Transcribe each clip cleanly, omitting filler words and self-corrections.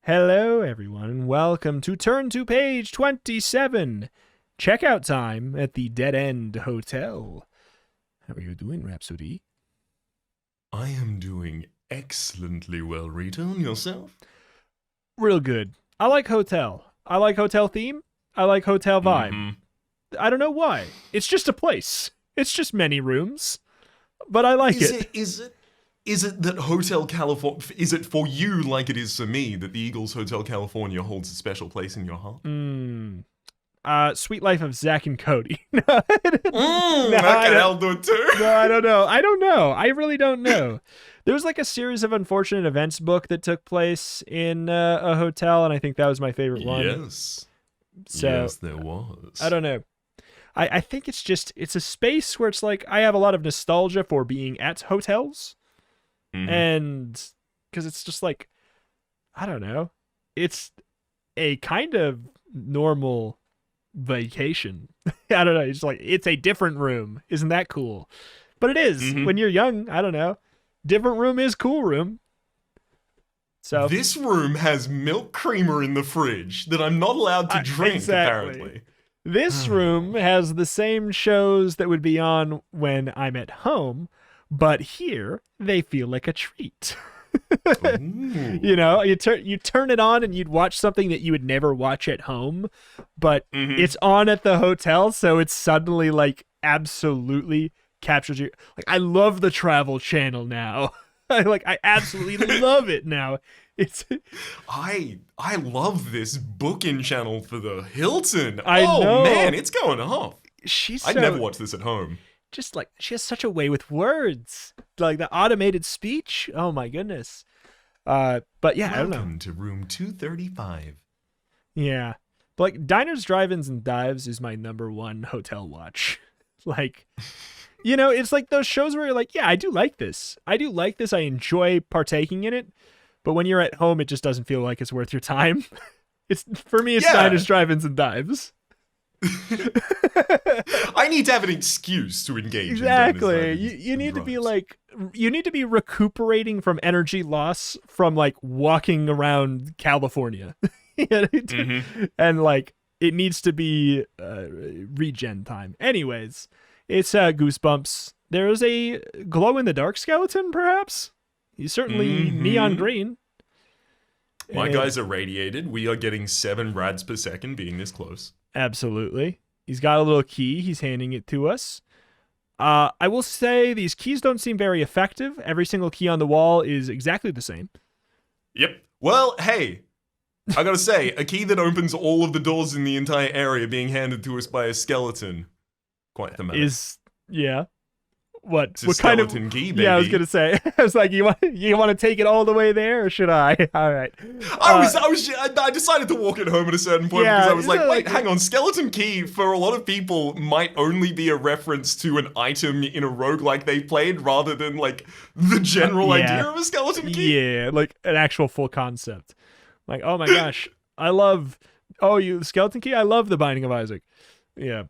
Hello, everyone, and welcome to Turn to Page 27. Checkout time at the Dead End Hotel. How are you doing, Rhapsody? I am doing excellently well, Rita. And yourself? Real good. I like hotel. I like hotel theme. I like hotel vibe. Mm-hmm. I don't know why. It's just a place. It's just many rooms. But I like it. Is it that Hotel California, is it for you like it is for me that the Eagles Hotel California holds a special place in your heart? Sweet Life of Zach and Cody. No, Okay, I'll do it too. No, I don't know. I really don't know. There was like a series of unfortunate events book that took place in a hotel, and I think that was my favorite one. Yes. So, yes, there was. I don't know. I think it's a space where it's like I have a lot of nostalgia for being at hotels. Mhm. And because it's just like, I don't know, it's a kind of normal vacation. I don't know. It's like, it's a different room. Isn't that cool? But it is. Mhm. When you're young, I don't know. Different room is cool room. So This room has milk creamer in the fridge that I'm not allowed to drink, exactly. apparently. This room has the same shows that would be on when I'm at home, but here they feel like a treat. Ooh. You know, you turn it on and you'd watch something that you would never watch at home, but Mhm. it's on at the hotel, so it's suddenly like absolutely captures you. Like, I love the Travel Channel now. I absolutely love it now. It's I love this booking channel for the Hilton. I know. Man, it's going off. she's I'd so, never watch this at home. just like she has such a way with words, like the automated speech. Oh my goodness. But yeah, I don't know. Welcome to room 235. Yeah. But like diners, drive-ins, and dives is my number one hotel watch. Like, you know, it's like those shows where you're like, yeah, I do like this. I enjoy partaking in it. But when you're at home, it just doesn't feel like it's worth your time. For me, it's Yeah. diners, drive-ins, and dives. I need to have an excuse to engage Exactly. in diners, You need to be drives. like, you need to be recuperating from energy loss from like walking around California. And like it needs to be regen time. Anyways, it's Goosebumps. There is a glow in the dark skeleton, perhaps. He's certainly neon green. My And- guys are radiated. We are getting 7 rads per second being this close. Absolutely. He's got a little key. He's handing it to us. I will say these keys don't seem very effective. Every single key on the wall is exactly the same. Yep. Well, hey, I gotta say, a key that opens all of the doors in the entire area being handed to us by a skeleton. Quite thematic. Yeah. What? It's a What kind of skeleton key, baby. Yeah, I was gonna say. I was like, you want to take it all the way there, or should I? All right. I decided to walk it home at a certain point Yeah, because I was like, isn't it wait, like- hang on, skeleton key for a lot of people might only be a reference to an item in a roguelike they played rather than like the general Yeah. idea of a skeleton key. Yeah, like an actual full concept. Like, oh my gosh, I love. Oh, the skeleton key. I love the Binding of Isaac. Yeah.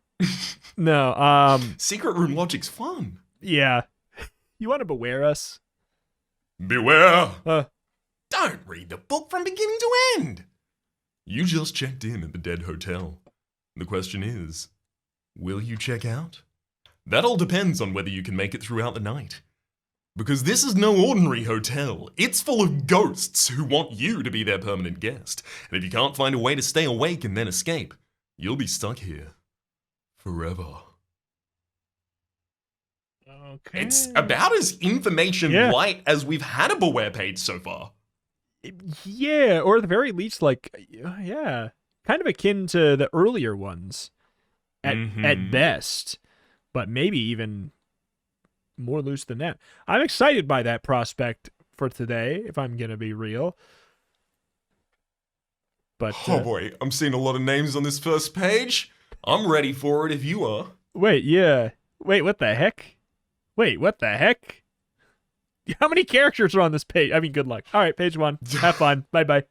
No. Secret room logic's fun. Yeah. You want to beware us? Beware. Uh, Don't read the book from beginning to end. You just checked in at the Dead Hotel. The question is, will you check out? That all depends on whether you can make it throughout the night. Because this is no ordinary hotel. It's full of ghosts who want you to be their permanent guest. And if you can't find a way to stay awake and then escape, you'll be stuck here forever. okay. It's about as information Yeah. light as we've had a Beware page so far. Yeah, or at the very least, like, yeah, kind of akin to the earlier ones, at best, but maybe even more loose than that. I'm excited by that prospect for today, if I'm gonna be real. But Oh boy, I'm seeing a lot of names on this first page. I'm ready for it if you are. wait, what the heck? How many characters are on this page? I mean, good luck. All right, page 1. Have fun. Bye.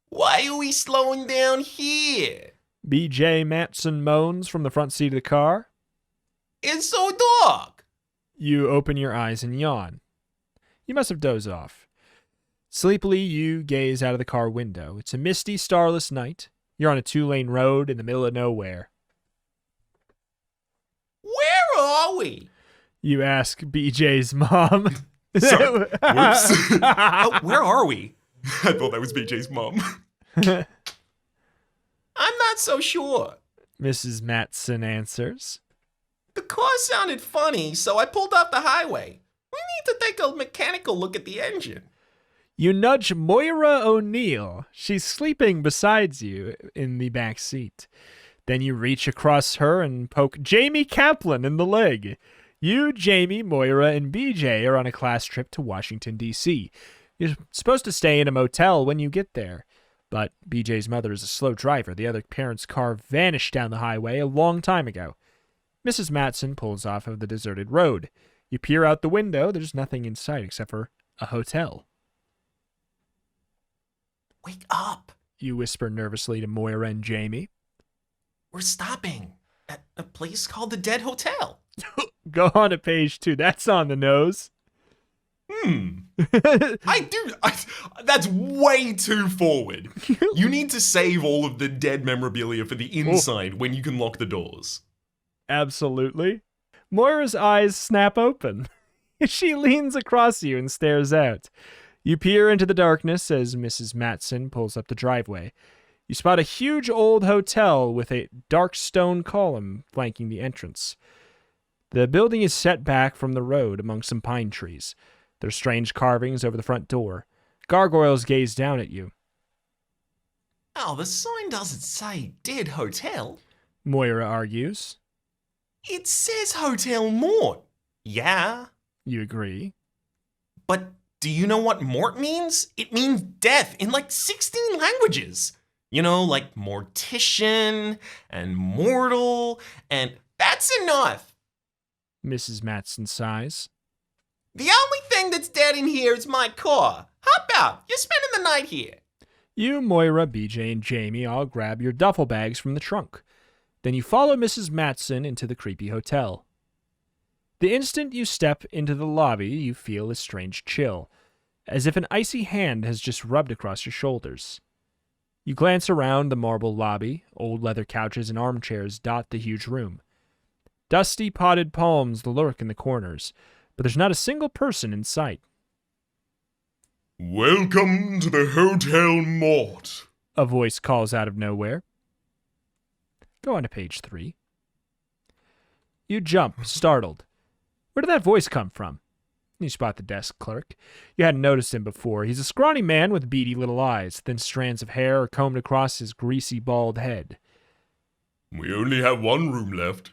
Why are we slowing down here? BJ Matson moans from the front seat of the car. It's so dark. You open your eyes and yawn. You must have dozed off. Sleepily, you gaze out of the car window. It's a misty, starless night. You're on a 2-lane road in the middle of nowhere. Where are we? You ask BJ's mom. Sorry. Whoops. Oh, where are we? I thought that was BJ's mom. I'm not so sure. Mrs. Matson answers. The car sounded funny, so I pulled off the highway. We need to take a mechanical look at the engine. You nudge Moira O'Neill. She's sleeping beside you in the back seat. Then you reach across her and poke Jamie Kaplan in the leg. You, Jamie, Moira, and BJ are on a class trip to Washington, D.C. You're supposed to stay in a motel when you get there. But BJ's mother is a slow driver. The other parent's car vanished down the highway a long time ago. Mrs. Matson pulls off of the deserted road. You peer out the window. There's nothing in sight except for a hotel. Wake up. You whisper nervously to Moira and Jamie. We're stopping at a place called the Dead Hotel. Go on to page 2. That's on the nose. That's way too forward. You need to save all of the dead memorabilia for the inside when you can lock the doors. Absolutely. Moira's eyes snap open. She leans across you and stares out. You peer into the darkness as Mrs. Matson pulls up the driveway. You spot a huge old hotel with a dark stone column flanking the entrance. The building is set back from the road among some pine trees. There's strange carvings over the front door. Gargoyles gaze down at you. Oh, the sign doesn't say Dead Hotel. Moira argues. It says Hotel Mort. Yeah. You agree. But do you know what Mort means? It means death in like 16 languages. You know, like mortician and mortal, and that's enough. Mrs. Matson sighs. The only thing that's dead in here is my car. How about you're spending the night here? You, Moira, BJ, and Jamie all grab your duffel bags from the trunk. Then you follow Mrs. Matson into the creepy hotel. The instant you step into the lobby, you feel a strange chill, as if an icy hand has just rubbed across your shoulders. You glance around the marble lobby. Old leather couches and armchairs dot the huge room. Dusty potted palms lurk in the corners, but there's not a single person in sight. Welcome to the Hotel Mort, A voice calls out of nowhere. Go on to page 3. You jump, startled. Where did that voice come from? You spot the desk clerk. You hadn't noticed him before. He's a scrawny man with beady little eyes. Thin strands of hair are combed across his greasy, bald head. We only have one room left,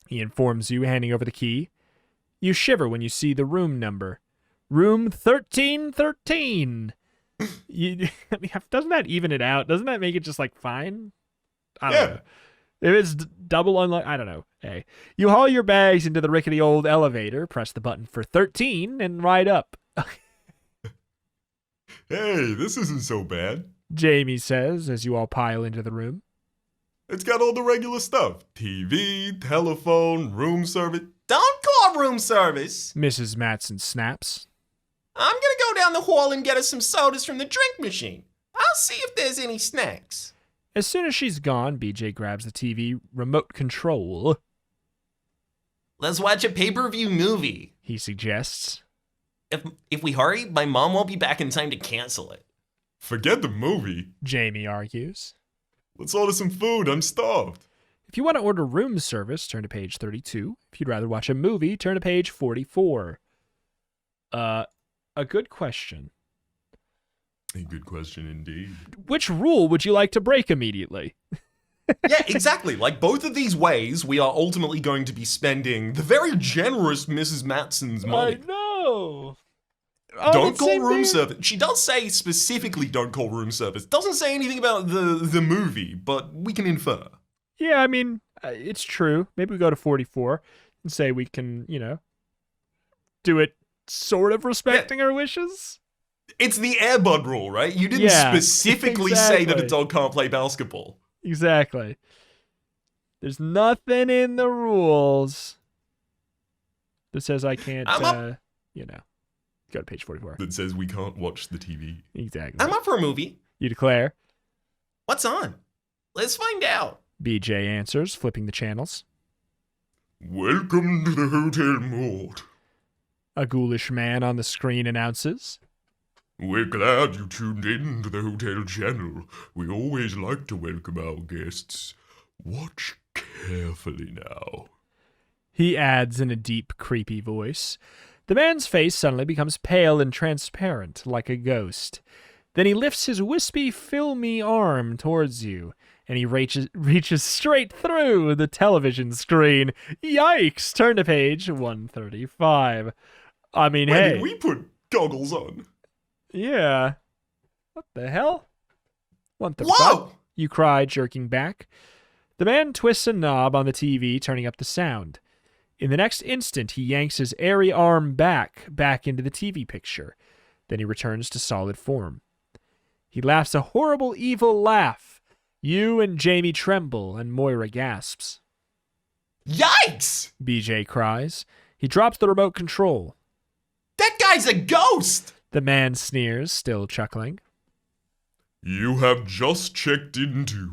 He informs you, handing over the key. You shiver when you see the room number. Room 1313. Doesn't that even it out? Doesn't that make it just like fine? I don't know. If it's double unlock, I don't know. Hey, you haul your bags into the rickety old elevator, press the button for 13, and ride up. Hey, this isn't so bad, Jamie says as you all pile into the room. It's got all the regular stuff. TV, telephone, room service. Don't call room service. Mrs. Matson snaps. I'm gonna go down the hall and get us some sodas from the drink machine. I'll see if there's any snacks. As soon as she's gone, BJ grabs the TV remote control. Let's watch a pay-per-view movie, He suggests. If we hurry, my mom won't be back in time to cancel it. Forget the movie. Jamie argues. Let's order some food. I'm starved. If you want to order room service, turn to page 32. If you'd rather watch a movie, turn to page 44. A good question. A good question indeed. Which rule would you like to break immediately? Yeah, exactly. Like both of these ways, we are ultimately going to be spending the very generous Mrs. Matson's money. I know. Don't call room service. She does say specifically don't call room service. Doesn't say anything about the movie, but we can infer. Yeah, I mean, it's true. Maybe we go to 44 and say we can, do it sort of respecting our wishes. It's the Air Bud rule, right? You didn't specifically say that a dog can't play basketball. Exactly. There's nothing in the rules that says I can't, Go to page 44. That says we can't watch the TV. Exactly. I'm up for a movie. You declare. What's on? Let's find out. BJ answers, flipping the channels. Welcome to the Hotel Mort. A ghoulish man on the screen announces. We're glad you tuned in to the hotel channel. We always like to welcome our guests. Watch carefully now. He adds in a deep, creepy voice. The man's face suddenly becomes pale and transparent, like a ghost. Then he lifts his wispy, filmy arm towards you, and he reaches straight through the television screen. Yikes! Turn to page 135. I mean, When hey. did we put goggles on? Yeah. What the hell? 135. Whoa! You cry, jerking back. The man twists a knob on the TV, turning up the sound. In the next instant, he yanks his airy arm back into the TV picture. Then he returns to solid form. He laughs a horrible, evil laugh. You and Jamie tremble, and Moira gasps. Yikes! BJ cries. He drops the remote control. That guy's a ghost! The man sneers, still chuckling. You have just checked into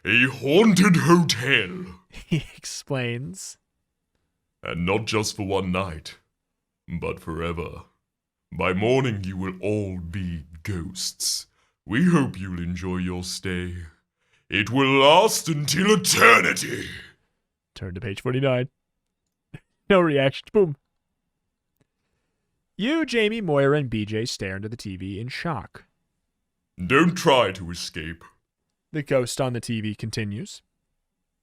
a haunted hotel. He explains. And not just for one night, but forever. By morning you will all be ghosts. We hope you'll enjoy your stay. It will last until eternity. Turn to page 49. No reaction. Boom. You, Jamie, Moira, and BJ stare into the TV in shock. Don't try to escape. The ghost on the TV continues.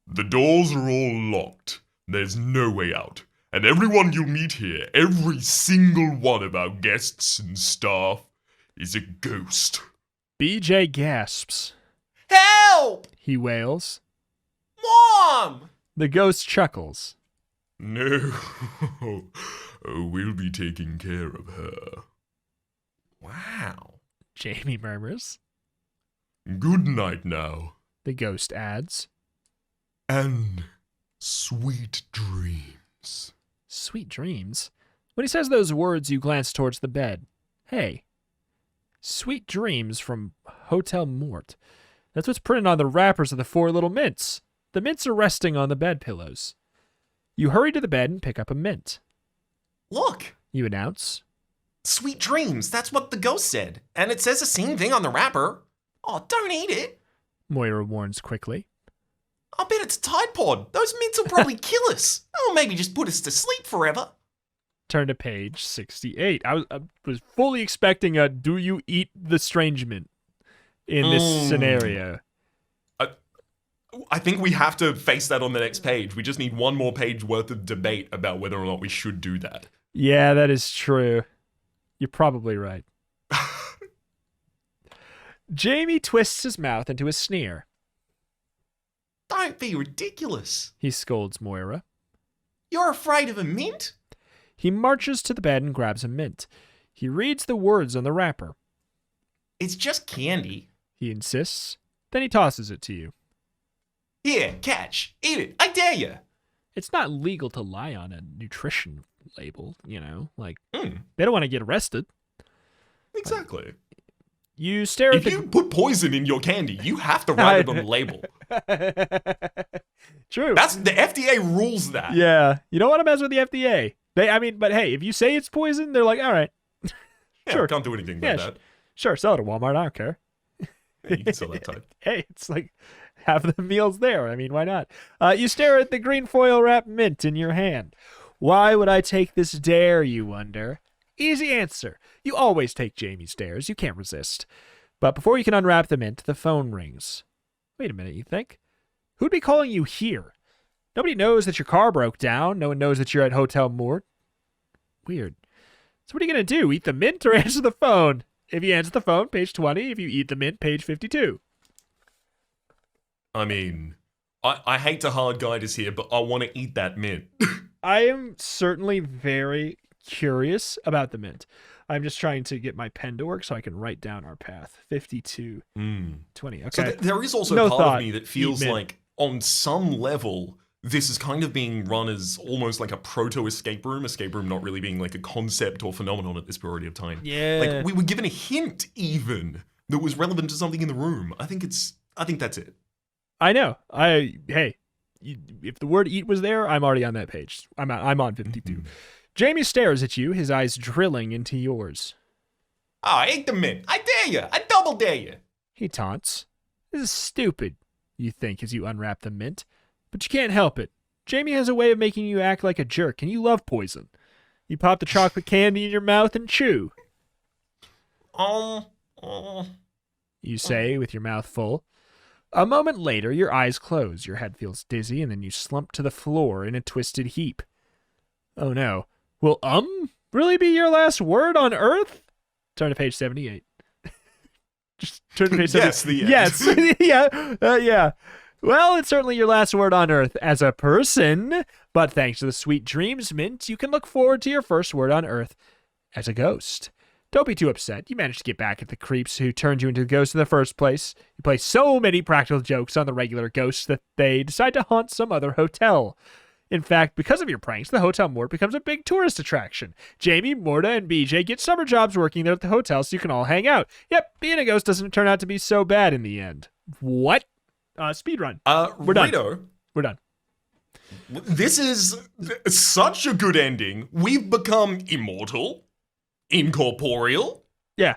The doors are all locked. There's no way out. And everyone you'll meet here, every single one of our guests and staff, is a ghost. BJ gasps. Help! He wails. Mom! The ghost chuckles. No, we'll be taking care of her. Wow. Jamie murmurs. Good night now. The ghost adds. And sweet dreams. Sweet dreams? When he says those words, you glance towards the bed. Hey. Sweet dreams from Hotel Mort. That's what's printed on the wrappers of the 4 little mints. The mints are resting on the bed pillows. You hurry to the bed and pick up a mint. Look! You announce. Sweet dreams, that's what the ghost said. And it says the same thing on the wrapper. Oh, don't eat it. Moira warns quickly. I'll bet it's a Tide Pod. Those mints will probably kill us. Or maybe just put us to sleep forever. Turn to page 68. I was fully expecting a do you eat the strange mint in this scenario. I think we have to face that on the next page. We just need one more page worth of debate about whether or not we should do that. Yeah, that is true. You're probably right. Jamie twists his mouth into a sneer. Don't be ridiculous. He scolds Moira. You're afraid of a mint? He marches to the bed and grabs a mint. He reads the words on the wrapper. It's just candy. He insists. Then he tosses it to you. Here, catch. Eat it. I dare you. It's not legal to lie on a nutrition label, you know? Like, Mm, they don't want to get arrested. exactly. You stare If at you put poison in your candy, you have to write it on the label. the... True. That's the FDA rules that. Yeah. You don't want to mess with the FDA. But hey, if you say it's poison, they're like, all right. Yeah, Sure. can't do anything about Yeah, that. Sure, sell it at Walmart. I don't care. Yeah, you can sell that type. Hey, it's like have the meals there. I mean, why not? You stare at the green foil wrap mint in your hand. Why would I take this dare, you wonder? Easy answer. You always take Jamie's dares. You can't resist. But before you can unwrap the mint, the phone rings. Wait a minute, you think? Who'd be calling you here? Nobody knows that your car broke down. No one knows that you're at Hotel Mort. Weird. So what are you going to do? Eat the mint or answer the phone? If you answer the phone, page 20. If you eat the mint, page 52. I mean, I hate to hard guide us here, but I want to eat that mint. I am certainly very curious about the mint. I'm just trying to get my pen to work so I can write down our path. 52, 20. Okay. So there is also No part thought. of me that feels Eat mint. like, on some level, this is kind of being run as almost like a proto-escape room not really being like a concept or phenomenon at this period of time. Yeah. Like, we were given a hint, even, that was relevant to something in the room. I think that's it. I know. Hey, if the word eat was there, I'm already on that page. I'm on 52. Jamie stares at you, his eyes drilling into yours. Oh, I ate the mint. I dare you. I double dare you. He taunts. This is stupid, you think as you unwrap the mint. But you can't help it. Jamie has a way of making you act like a jerk, and you love poison. You pop the chocolate candy in your mouth and chew. You say with your mouth full. A moment later, your eyes close, your head feels dizzy, and then you slump to the floor in a twisted heap. Oh no. Will really be your last word on Earth? Turn to page 78. Just turn to page 78. Yes, the end. Yes. Yeah. Well, it's certainly your last word on Earth as a person, but thanks to the Sweet Dreams Mint, you can look forward to your first word on Earth as a ghost. Don't be too upset. You managed to get back at the creeps who turned you into a ghost in the first place. You play so many practical jokes on the regular ghosts that they decide to haunt some other hotel. In fact, because of your pranks, the Hotel Mort becomes a big tourist attraction. Jamie, Morta, and BJ get summer jobs working there at the hotel so you can all hang out. Yep, being a ghost doesn't turn out to be so bad in the end. What? Speedrun. We're done. Rito, We're done. this is such a good ending. We've become immortal, incorporeal, Yeah.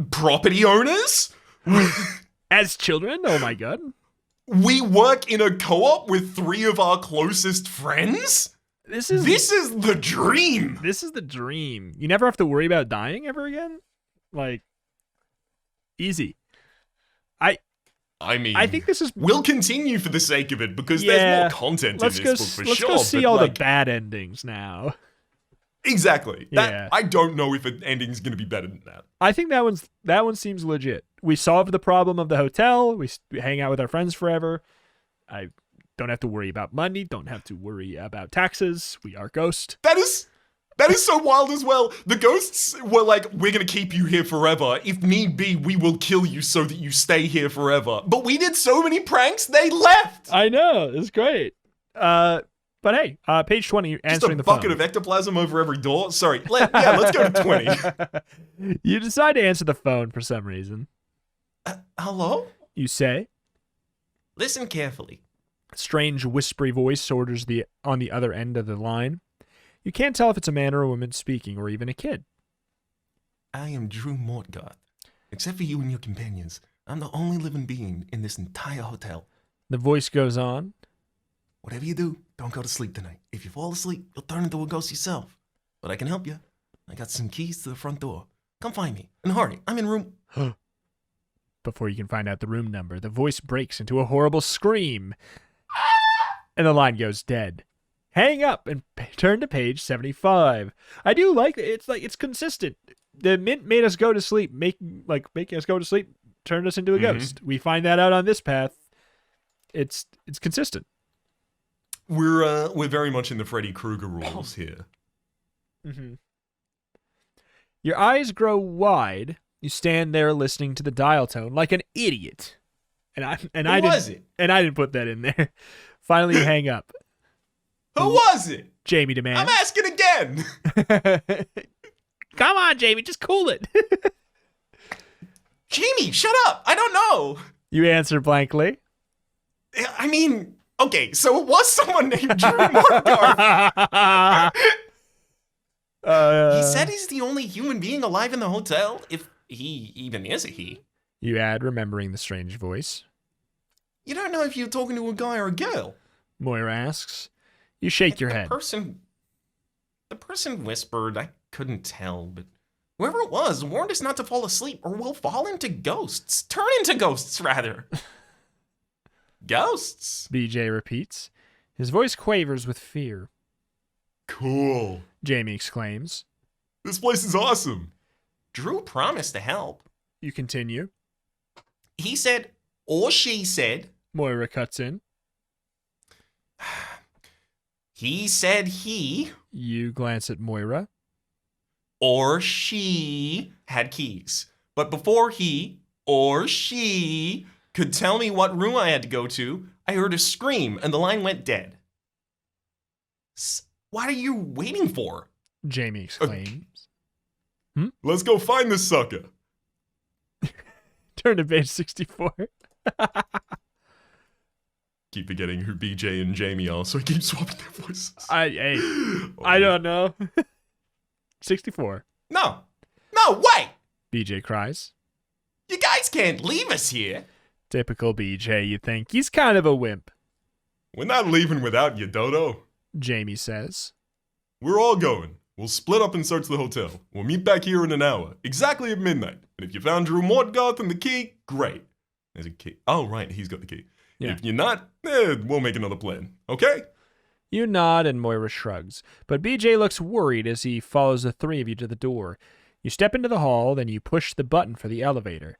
property owners. As children? Oh my god. We work in a co-op with 3 of our closest friends. This is the dream. This is the dream. You never have to worry about dying ever again? Like, easy. I mean, I think this is... We'll continue for the sake of it because Yeah. there's more content in this book for let's sure. go see but, all like, the bad endings now. Exactly. Yeah. I don't know if an ending's going to be better than that. I think that one seems legit. We solved the problem of the hotel. We hang out with our friends forever. I don't have to worry about money. Don't have to worry about taxes. We are ghost. That is so wild as well. The ghosts were like, we're going to keep you here forever. If need be, we will kill you so that you stay here forever. But we did so many pranks, they left. I know. It's great. But hey, page 20, Just answering a the bucket phone. of ectoplasm over every door. Sorry. Let's go to 20. You decide to answer the phone for some reason. Hello? You say. Listen carefully. A strange whispery voice orders on the other end of the line. You can't tell if it's a man or a woman speaking, or even a kid. I am Drew Mortgarth. Except for you and your companions, I'm the only living being in this entire hotel. The voice goes on. Whatever you do, don't go to sleep tonight. If you fall asleep, you'll turn into a ghost yourself. But I can help you. I got some keys to the front door. Come find me. And hurry, I'm in room... Before you can find out the room number, the voice breaks into a horrible scream. And the line goes dead. Hang up and turn to page 75. I do like it. It's consistent. The mint made us go to sleep, making us go to sleep, turned us into a ghost. We find that out on this path. It's consistent. We're very much in the Freddy Krueger rules here. Mm-hmm. Your eyes grow wide. You stand there listening to the dial tone like an idiot. And I didn't put that in there. Finally, you hang up. Who was it? Jamie demands. I'm asking again. Come on, Jamie, just cool it. Jamie, shut up! I don't know! You answer blankly. I mean, okay, so it was someone named Drew Mortgarth. He said he's the only human being alive in the hotel, if he even is a he. You add, remembering the strange voice. You don't know if you're talking to a guy or a girl. Moira asks. You shake your head. The person whispered, I couldn't tell, but whoever it was warned us not to fall asleep or we'll fall into ghosts. Turn into ghosts, rather. Ghosts? BJ repeats. His voice quavers with fear. Cool. Jamie exclaims. This place is awesome. Drew promised to help. You continue. He said, or she said. Moira cuts in. He said he. You glance at Moira. Or she had keys. But before he or she could tell me what room I had to go to, I heard a scream and the line went dead. What are you waiting for? Jamie exclaims. Let's go find this sucker. Turn to page 64. Keep forgetting who BJ and Jamie are, so I keep swapping their voices. I don't know. 64. No, wait! BJ cries. You guys can't leave us here. Typical BJ, you think. He's kind of a wimp, We're not leaving without you, Dodo. Jamie says. We're all going. We'll split up and search the hotel. We'll meet back here in an hour, exactly at midnight. And if you found Drew Mortgarth and the key, great. There's a key. Oh, right, he's got the key. Yeah. If you're not, we'll make another plan, okay? You nod and Moira shrugs, but BJ looks worried as he follows the three of you to the door. You step into the hall, then you push the button for the elevator.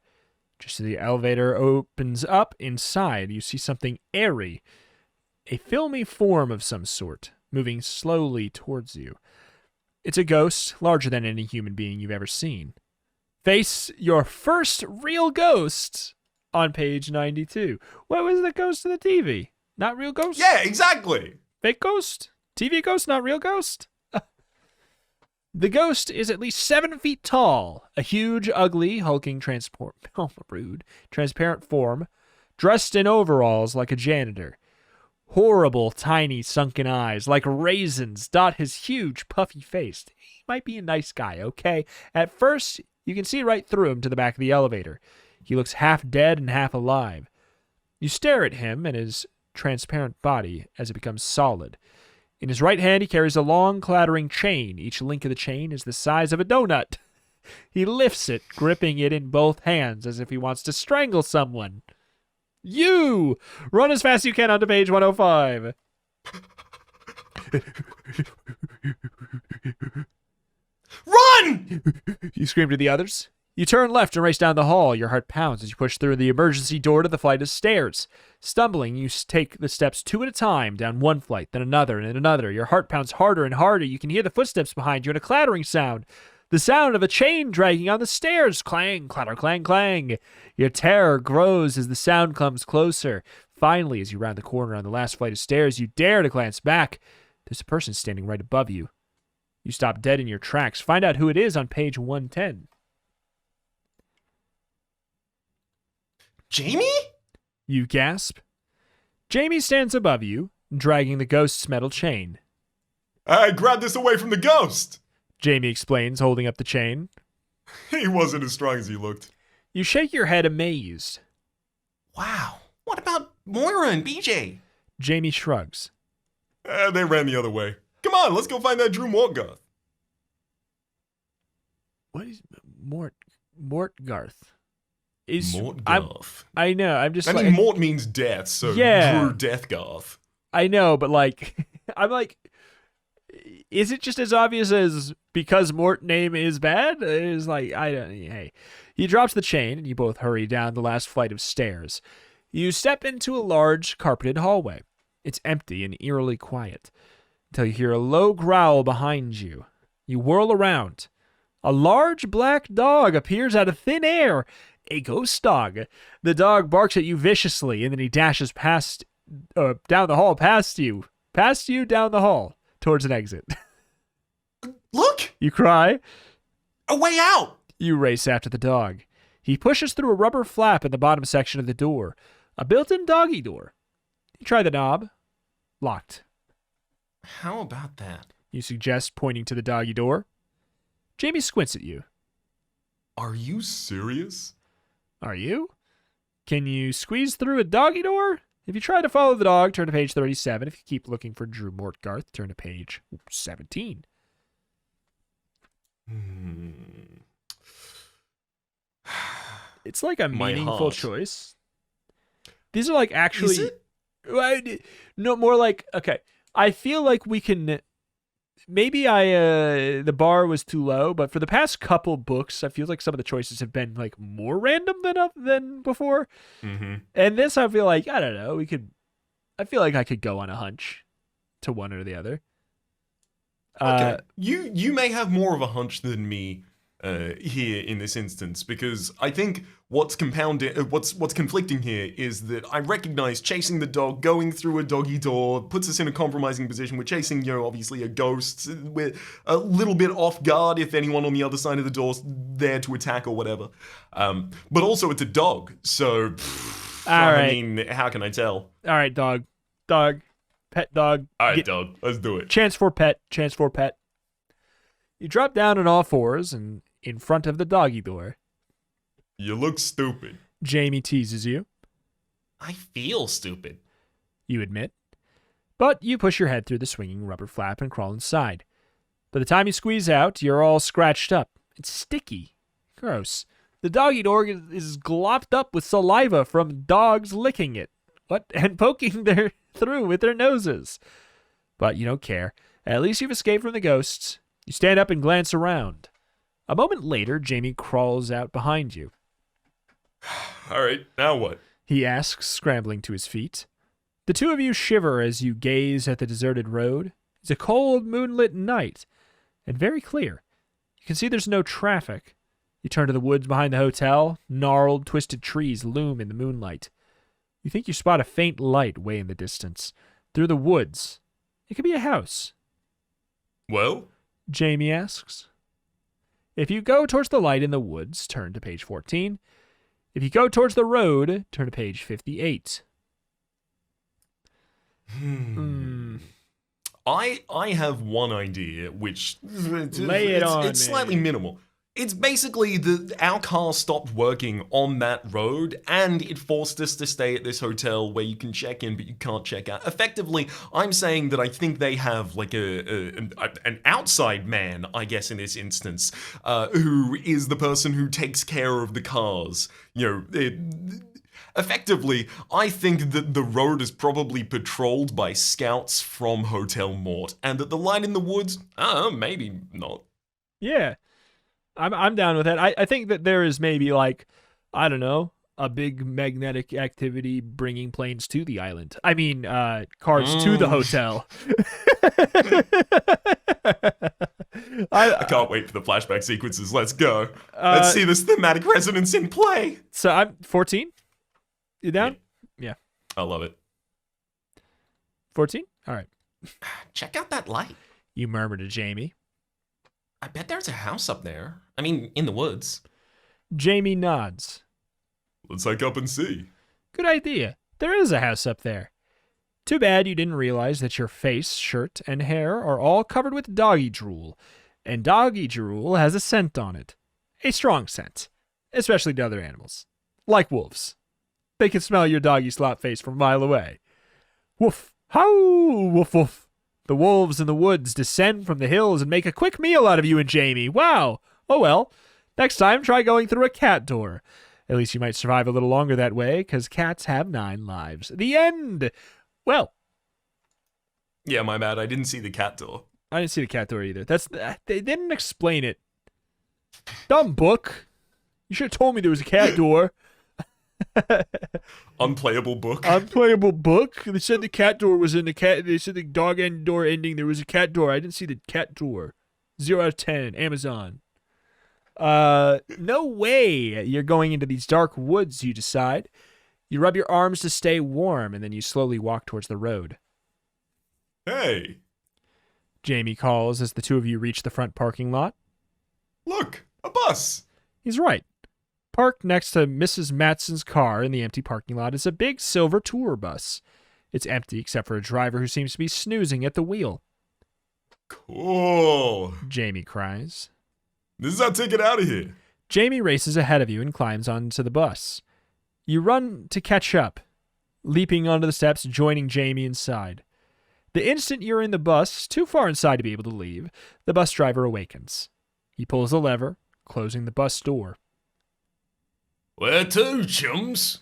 Just as the elevator opens up inside, you see something airy, a filmy form of some sort, moving slowly towards you. It's a ghost, larger than any human being you've ever seen. Face your first real ghost on page 92. What was the ghost of the TV? Not real ghost? Yeah, exactly. Fake ghost? TV ghost, not real ghost? The ghost is at least 7 feet tall, a huge, ugly, hulking transparent form, dressed in overalls like a janitor. Horrible, tiny, sunken eyes, like raisins, dot his huge, puffy face. He might be a nice guy, okay? At first, you can see right through him to the back of the elevator. He looks half dead and half alive. You stare at him and his transparent body as it becomes solid. In his right hand, he carries a long, clattering chain. Each link of the chain is the size of a donut. He lifts it, gripping it in both hands as if he wants to strangle someone. You! Run as fast as you can onto page 105. Run! You scream to the others. You turn left and race down the hall. Your heart pounds as you push through the emergency door to the flight of stairs. Stumbling, you take the steps 2 at a time, down one flight, then another, and another. Your heart pounds harder and harder. You can hear the footsteps behind you and a clattering sound. The sound of a chain dragging on the stairs. Clang, clatter, clang, clang. Your terror grows as the sound comes closer. Finally, as you round the corner on the last flight of stairs, you dare to glance back. There's a person standing right above you. You stop dead in your tracks. Find out who it is on page 110. Jamie? You gasp. Jamie stands above you, dragging the ghost's metal chain. I grabbed this away from the ghost. Jamie explains, holding up the chain. He wasn't as strong as he looked. You shake your head amazed. Wow. What about Moira and BJ? Jamie shrugs. They ran the other way. Come on, let's go find that Drew Mortgarth. What is Mortgarth? Mortgarth. I know. I'm just. I mean, Mort means death, so Yeah. Drew Deathgarth. I know, but like, I'm like, is it just as obvious as because Mort name is bad? It's like I don't. Hey, he drops the chain, and you both hurry down the last flight of stairs. You step into a large carpeted hallway. It's empty and eerily quiet until you hear a low growl behind you. You whirl around. A large black dog appears out of thin air. A ghost dog. The dog barks at you viciously, and then he dashes down the hall past you down the hall towards an exit. Look! You cry. A way out! You race after the dog. He pushes through a rubber flap in the bottom section of the door, a built-in doggy door. You try the knob. Locked. How about that? You suggest, pointing to the doggy door. Jamie squints at you. Are you serious? Are you? Can you squeeze through a doggy door? If you try to follow the dog, turn to page 37. If you keep looking for Drew Mortgarth, turn to page 17. It's like a My meaningful heart. choice. These are like actually... Is it? No, more like, okay, I feel like we can... Maybe the bar was too low, but for the past couple books, I feel like some of the choices have been like more random than before. Mm-hmm. And this, I feel like, I don't know, I feel like I could go on a hunch to one or the other. Okay. You may have more of a hunch than me. here in this instance, because I think what's conflicting here is that I recognize chasing the dog, going through a doggy door, puts us in a compromising position. We're chasing, obviously a ghost. We're a little bit off guard if anyone on the other side of the door's there to attack or whatever. But also it's a dog, so I mean, how can I tell? All right, dog, pet dog. All right, dog, let's do it. Chance for pet. You drop down on all fours and in front of the doggy door. You look stupid. Jamie teases you. I feel stupid. You admit. But you push your head through the swinging rubber flap and crawl inside. By the time you squeeze out, you're all scratched up. It's sticky. Gross. The doggy door is glopped up with saliva from dogs licking it. And poking through with their noses. But you don't care. At least you've escaped from the ghosts. You stand up and glance around. A moment later, Jamie crawls out behind you. All right, now what? He asks, scrambling to his feet. The two of you shiver as you gaze at the deserted road. It's a cold, moonlit night, and very clear. You can see there's no traffic. You turn to the woods behind the hotel. Gnarled, twisted trees loom in the moonlight. You think you spot a faint light way in the distance. Through the woods. It could be a house. Well? Jamie asks. If you go towards the light in the woods, turn to page 14. If you go towards the road, turn to page 58. I have one idea, which Lay it on it's me. slightly minimal. It's basically our car stopped working on that road, and it forced us to stay at this hotel where you can check in, but you can't check out. Effectively, I'm saying that I think they have like an outside man, I guess in this instance, who is the person who takes care of the cars. Effectively, I think that the road is probably patrolled by scouts from Hotel Mort, and that the light in the woods, maybe not. Yeah. I'm down with that. I think that there is maybe like, I don't know, a big magnetic activity bringing planes to the island. I mean, cars to the hotel. I can't wait for the flashback sequences. Let's go. Let's see this thematic resonance in play. So I'm 14. You down? Yeah. I love it. 14? All right. Check out that light. You murmur to Jamie. I bet there's a house up there. I mean, in the woods. Jamie nods. Let's hike up and see. Good idea. There is a house up there. Too bad you didn't realize that your face, shirt, and hair are all covered with doggy drool. And doggy drool has a scent on it. A strong scent. Especially to other animals. Like wolves. They can smell your doggy slop face from a mile away. Woof! How! Woof woof! The wolves in the woods descend from the hills and make a quick meal out of you and Jamie. Wow! Oh well. Next time, try going through a cat door. At least you might survive a little longer that way, because cats have 9 lives. The end! Well. Yeah, my bad. I didn't see the cat door. I didn't see the cat door either. They didn't explain it. Dumb book. You should have told me there was a cat door. Unplayable book. Unplayable book. They said the cat door was in the cat. They said the dog end door ending. There was a cat door. I didn't see the cat door. 0 out of 10. Amazon. No way. You're going into these dark woods. You decide. You rub your arms to stay warm, and then you slowly walk towards the road. Hey. Jamie calls as the two of you reach the front parking lot. Look, a bus. He's right. Parked next to Mrs. Matson's car in the empty parking lot is a big silver tour bus. It's empty except for a driver who seems to be snoozing at the wheel. Cool. Jamie cries. This is our ticket out of here. Jamie races ahead of you and climbs onto the bus. You run to catch up, leaping onto the steps, joining Jamie inside. The instant you're in the bus, too far inside to be able to leave, the bus driver awakens. He pulls the lever, closing the bus door. Where to, chums?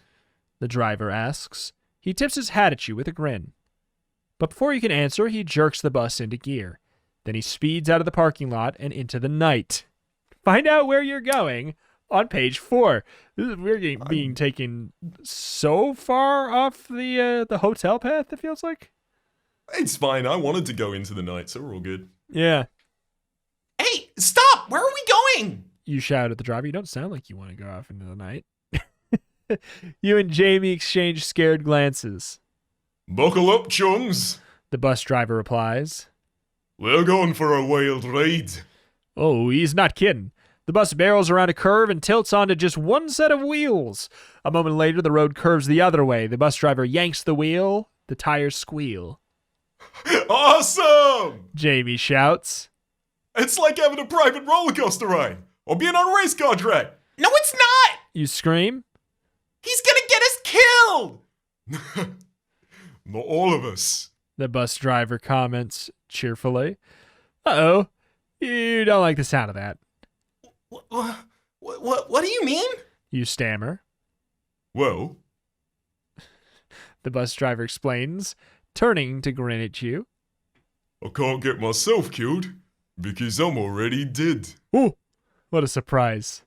The driver asks. He tips his hat at you with a grin. But before you can answer, he jerks the bus into gear. Then he speeds out of the parking lot and into the night. Find out where you're going on page 4. We're being taken so far off the hotel path, it feels like. It's fine. I wanted to go into the night, so we're all good. Yeah. Hey, stop! Where are we going? You shout at the driver. You don't sound like you want to go off into the night. You and Jamie exchange scared glances. Buckle up, chums. The bus driver replies. We're going for a wild ride. Oh, he's not kidding. The bus barrels around a curve and tilts onto just one set of wheels. A moment later, the road curves the other way. The bus driver yanks the wheel. The tires squeal. Awesome! Jamie shouts. It's like having a private roller coaster ride or being on a race car track. No, it's not! You scream. He's gonna get us killed! Not all of us. The bus driver comments cheerfully. Uh-oh. You don't like the sound of that. What do you mean? You stammer. Well, The bus driver explains, turning to grin at you. I can't get myself killed because I'm already dead. Ooh, what a surprise.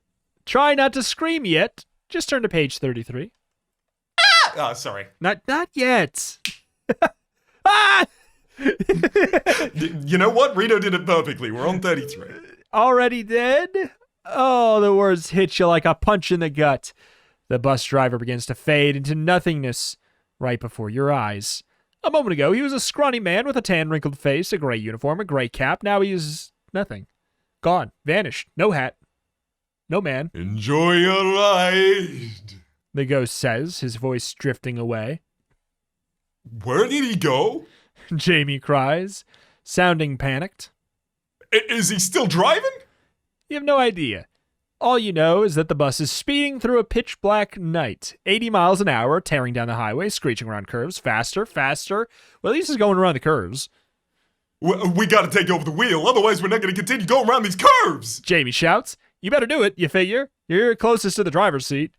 Try not to scream yet. Just turn to page 33. Oh, sorry. Not yet. Ah! You know what? Rito did it perfectly. We're on 33. Already dead? Oh, the words hit you like a punch in the gut. The bus driver begins to fade into nothingness right before your eyes. A moment ago, he was a scrawny man with a tan, wrinkled face, a gray uniform, a gray cap. Now he is nothing. Gone. Vanished. No hat. No man. Enjoy your ride. The ghost says, his voice drifting away. Where did he go? Jamie cries, sounding panicked. Is he still driving? You have no idea. All you know is that the bus is speeding through a pitch-black night, 80 miles an hour, tearing down the highway, screeching around curves, faster, faster. Well, at least it's going around the curves. We gotta take over the wheel, otherwise we're not gonna continue going around these curves! Jamie shouts. You better do it, you figure. You're closest to the driver's seat.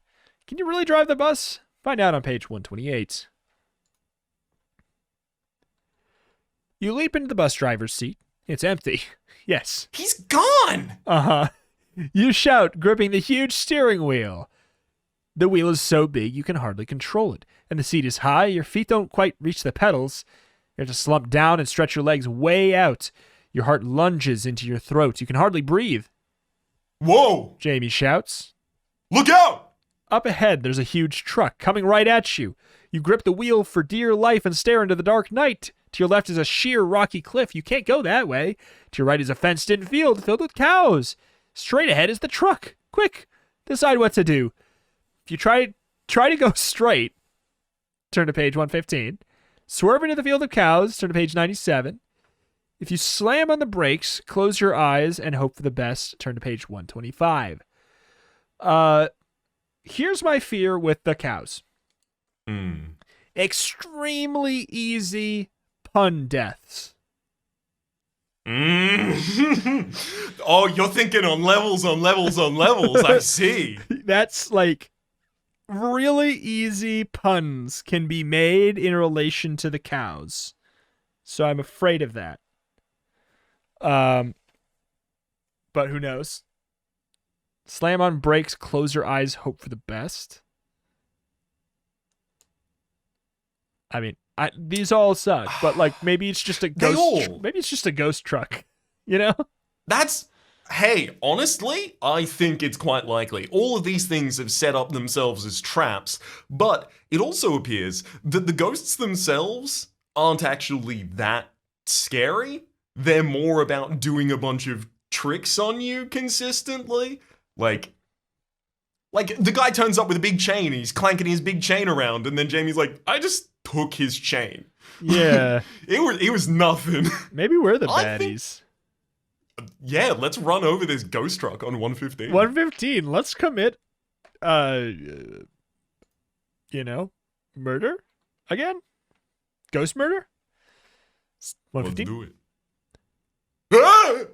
Can you really drive the bus? Find out on page 128. You leap into the bus driver's seat. It's empty. Yes. He's gone! Uh-huh. You shout, gripping the huge steering wheel. The wheel is so big you can hardly control it, and the seat is high, your feet don't quite reach the pedals. You have to slump down and stretch your legs way out. Your heart lunges into your throat. You can hardly breathe. Whoa! Jamie shouts. Look out! Up ahead, there's a huge truck coming right at you. You grip the wheel for dear life and stare into the dark night. To your left is a sheer rocky cliff. You can't go that way. To your right is a fenced-in field filled with cows. Straight ahead is the truck. Quick, decide what to do. If you try to go straight, turn to page 115. Swerve into the field of cows, turn to page 97. If you slam on the brakes, close your eyes and hope for the best, turn to page 125. Here's my fear with the cows. Extremely easy pun deaths. Oh, you're thinking on levels, I see. That's like really easy puns can be made in relation to the cows. So I'm afraid of that. But who knows? Slam on brakes, close your eyes, hope for the best. I mean, these all suck, but like maybe it's just a ghost. Maybe it's just a ghost truck, you know? Hey, honestly, I think it's quite likely. All of these things have set up themselves as traps, but it also appears that the ghosts themselves aren't actually that scary. They're more about doing a bunch of tricks on you consistently. Like the guy turns up with a big chain and he's clanking his big chain around, and then Jamie's like, I just took his chain. Yeah. It was nothing. Maybe we're the baddies. Yeah, let's run over this ghost truck on 115. 115. Let's commit, murder again? Ghost murder? 115. Let's do it. Ah!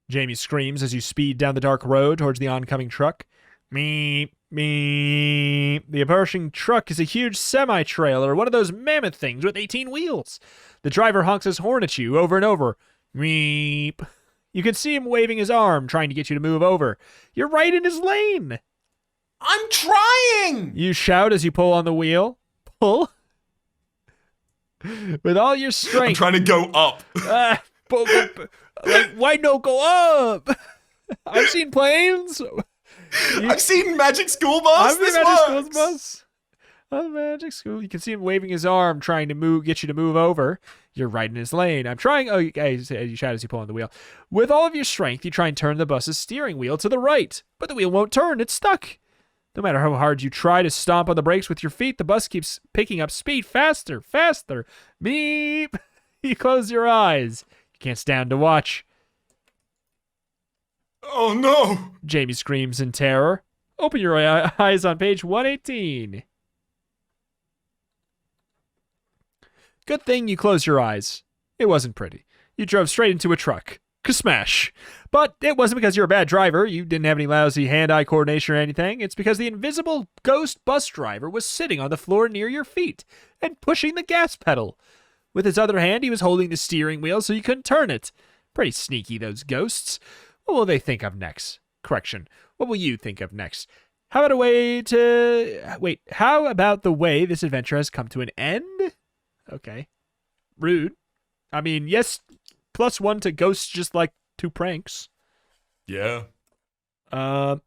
Jamie screams as you speed down the dark road towards the oncoming truck. Meep, meep. The approaching truck is a huge semi-trailer, one of those mammoth things with 18 wheels. The driver honks his horn at you over and over. Meep. You can see him waving his arm, trying to get you to move over. You're right in his lane. I'm trying! You shout as you pull on the wheel. Pull? With all your strength. I'm trying to go up. Like, why no go up? I've seen planes. I've seen Magic School Bus. I've seen This Magic School works. Bus. Oh, Magic School. You can see him waving his arm, trying to get you to move over. You're right in his lane. I'm trying. Oh, you shout as you pull on the wheel. With all of your strength, you try and turn the bus's steering wheel to the right, but the wheel won't turn. It's stuck. No matter how hard you try to stomp on the brakes with your feet, the bus keeps picking up speed faster, faster. Beep. You close your eyes. You can't stand to watch. Oh no! Jamie screams in terror. Open your eyes on page 118. Good thing you closed your eyes. It wasn't pretty. You drove straight into a truck. Smash. But it wasn't because you're a bad driver. You didn't have any lousy hand-eye coordination or anything. It's because the invisible ghost bus driver was sitting on the floor near your feet and pushing the gas pedal. With his other hand, he was holding the steering wheel so you couldn't turn it. Pretty sneaky, those ghosts. What will they think of next? Correction. What will you think of next? How about the way this adventure has come to an end? Okay. Rude. I mean, yes, +1 to ghosts just like 2 pranks. Yeah. Although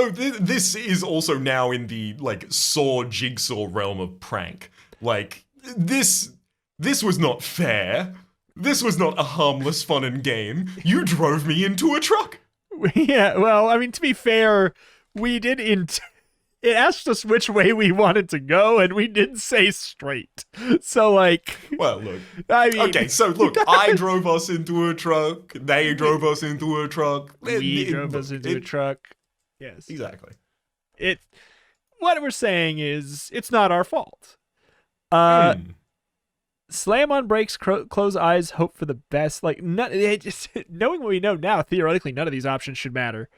this is also now in the Saw Jigsaw realm of prank. This was not fair. This was not a harmless fun and game. You drove me into a truck. Yeah, well, I mean, to be fair, we did it asked us which way we wanted to go, and we didn't say straight. So, Well, look. I mean... Okay, so look, I drove us into a truck. They drove us into a truck. We drove us into a truck. Yes. Exactly. What we're saying is, it's not our fault. Slam on brakes, close eyes, hope for the best. Knowing what we know now, theoretically, none of these options should matter.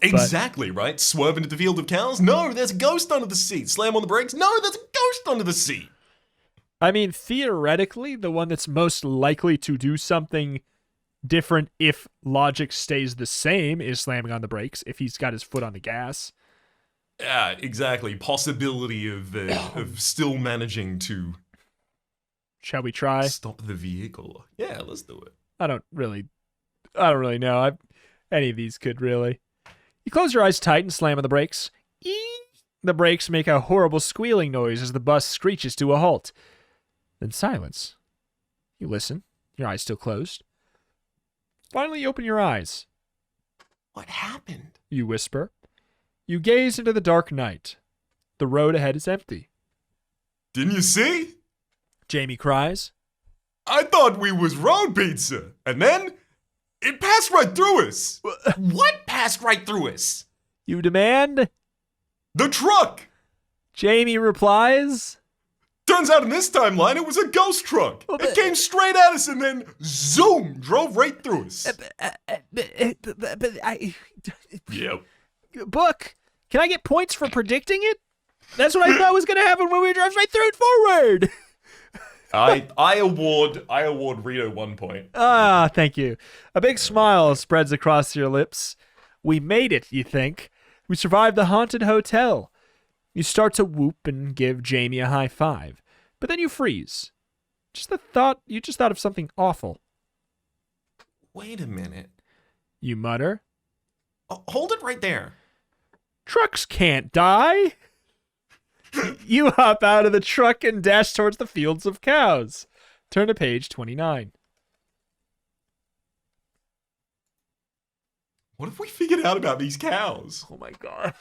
Exactly, right? Swerve into the field of cows? No, there's a ghost under the seat. Slam on the brakes? No, there's a ghost under the seat. I mean, theoretically, the one that's most likely to do something different if logic stays the same is slamming on the brakes if he's got his foot on the gas. Yeah, exactly. Possibility of still managing to... Shall we try? Stop the vehicle. Yeah, let's do it. I don't really know. Any of these could really. You close your eyes tight and slam on the brakes. The brakes make a horrible squealing noise as the bus screeches to a halt. Then silence. You listen, your eyes still closed. Finally, you open your eyes. What happened? You whisper. You gaze into the dark night. The road ahead is empty. Didn't you see? Jamie cries. I thought we was road pizza, and then it passed right through us. What passed right through us? You demand? The truck! Jamie replies. Turns out in this timeline it was a ghost truck. It came straight at us and then zoom, drove right through us. Yep. Book, can I get points for predicting it? That's what I thought was going to happen when we drove right through it forward. I award Rito 1 point. Ah, thank you. A big smile spreads across your lips. We made it, you think. We survived the haunted hotel. You start to whoop and give Jamie a high five, but then you freeze. You just thought of something awful. Wait a minute. You mutter. Oh, hold it right there. Trucks can't die. You hop out of the truck and dash towards the fields of cows. Turn to page 29. What have we figured out about these cows? Oh my god.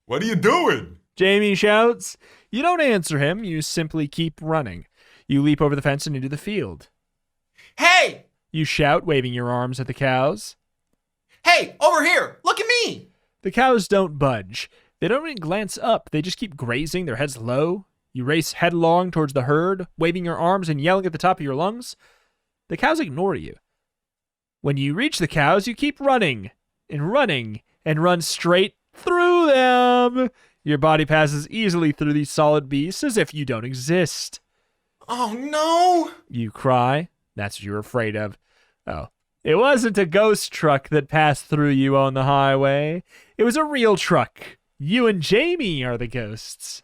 What are you doing? Jamie shouts. You don't answer him. You simply keep running. You leap over the fence and into the field. Hey! You shout, waving your arms at the cows. Hey, over here! Look at me! The cows don't budge. They don't even glance up. They just keep grazing, their heads low. You race headlong towards the herd, waving your arms and yelling at the top of your lungs. The cows ignore you. When you reach the cows, you keep running and running and run straight through them. Your body passes easily through these solid beasts as if you don't exist. Oh no! You cry. That's what you're afraid of. Oh. It wasn't a ghost truck that passed through you on the highway. It was a real truck. You and Jamie are the ghosts.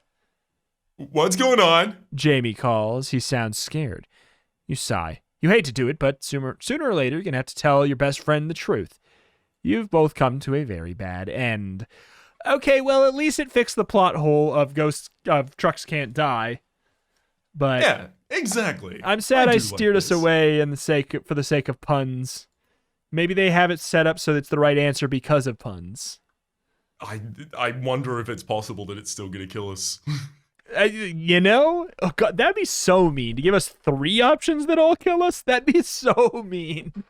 What's going on? Jamie calls. He sounds scared. You sigh. You hate to do it, but sooner or later you're going to have to tell your best friend the truth. You've both come to a very bad end. Okay, well, at least it fixed the plot hole of trucks can't die. But Yeah, exactly. I'm sad I do steered like us this. away for the sake of puns. Maybe they have it set up so it's the right answer because of puns. I wonder if it's possible that it's still going to kill us. Oh God, that'd be so mean to give us 3 options that all kill us. That'd be so mean.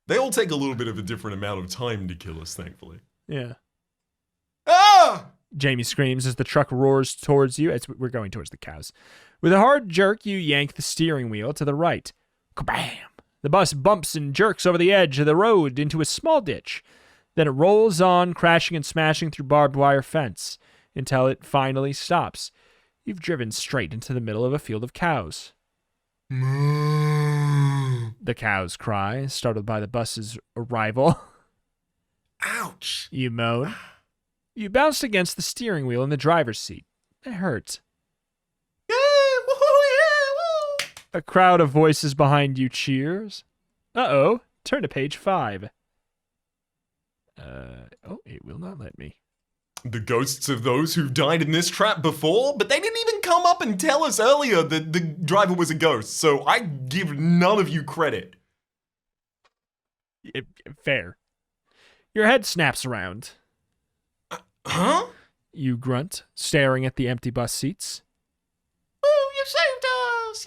They all take a little bit of a different amount of time to kill us, thankfully. Yeah. Ah! Jamie screams as the truck roars towards you. We're going towards the cows. With a hard jerk, you yank the steering wheel to the right. Kabam! The bus bumps and jerks over the edge of the road into a small ditch. Then it rolls on, crashing and smashing through barbed wire fence until it finally stops. You've driven straight into the middle of a field of cows. Moo. The cows cry, startled by the bus's arrival. Ouch! You moan. You bounced against the steering wheel in the driver's seat. It hurt. Yeah, woohoo, yeah, woo! A crowd of voices behind you cheers. Uh-oh. Turn to page 5. It will not let me. The ghosts of those who've died in this trap before, but they didn't even come up and tell us earlier that the driver was a ghost, so I give none of you credit. Fair. Your head snaps around. Huh? You grunt, staring at the empty bus seats. Oh, you saved us!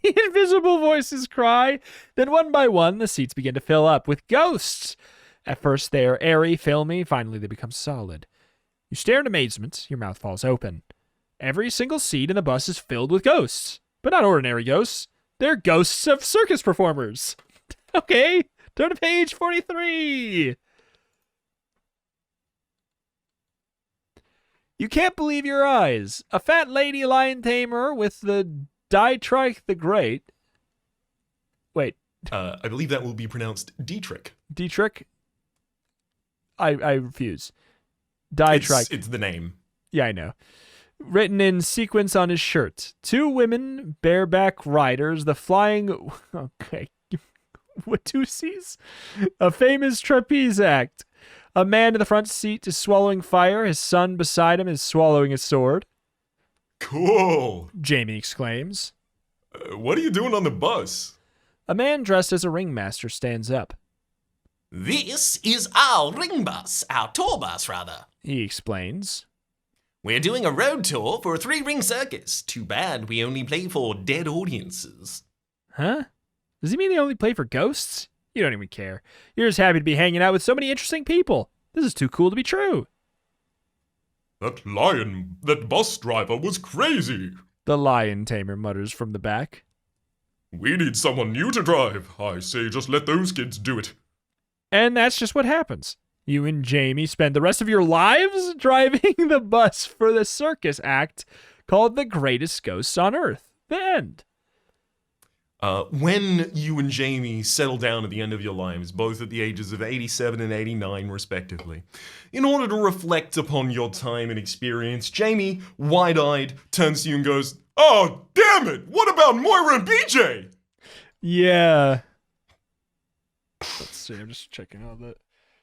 Yay! Invisible voices cry. Then one by one, the seats begin to fill up with ghosts. At first, they are airy, filmy. Finally, they become solid. You stare in amazement. Your mouth falls open. Every single seat in the bus is filled with ghosts. But not ordinary ghosts. They're ghosts of circus performers. Okay, turn to page 43. You can't believe your eyes. A fat lady lion tamer with the Dietrich the Great. Wait, I believe that will be pronounced Dietrich. Dietrich? I refuse. Dietrich. It's the name. Yeah, I know. Written in sequins on his shirt. 2 women, bareback riders, the flying... Okay. Watusis? A famous trapeze act. A man in the front seat is swallowing fire. His son beside him is swallowing a sword. Cool. Jamie exclaims. What are you doing on the bus? A man dressed as a ringmaster stands up. This is our ring bus, our tour bus, rather. He explains. We're doing a road tour for a 3-ring circus. Too bad we only play for dead audiences. Huh? Does he mean they only play for ghosts? You don't even care. You're just happy to be hanging out with so many interesting people. This is too cool to be true. That bus driver was crazy. The lion tamer mutters from the back. We need someone new to drive. I say just let those kids do it. And that's just what happens. You and Jamie spend the rest of your lives driving the bus for the circus act called The Greatest Ghosts on Earth. The end. When you and Jamie settle down at the end of your lives, both at the ages of 87 and 89 respectively, in order to reflect upon your time and experience, Jamie, wide-eyed, turns to you and goes, "Oh, damn it! What about Moira and BJ?" Yeah. Let's see, I'm just checking all that.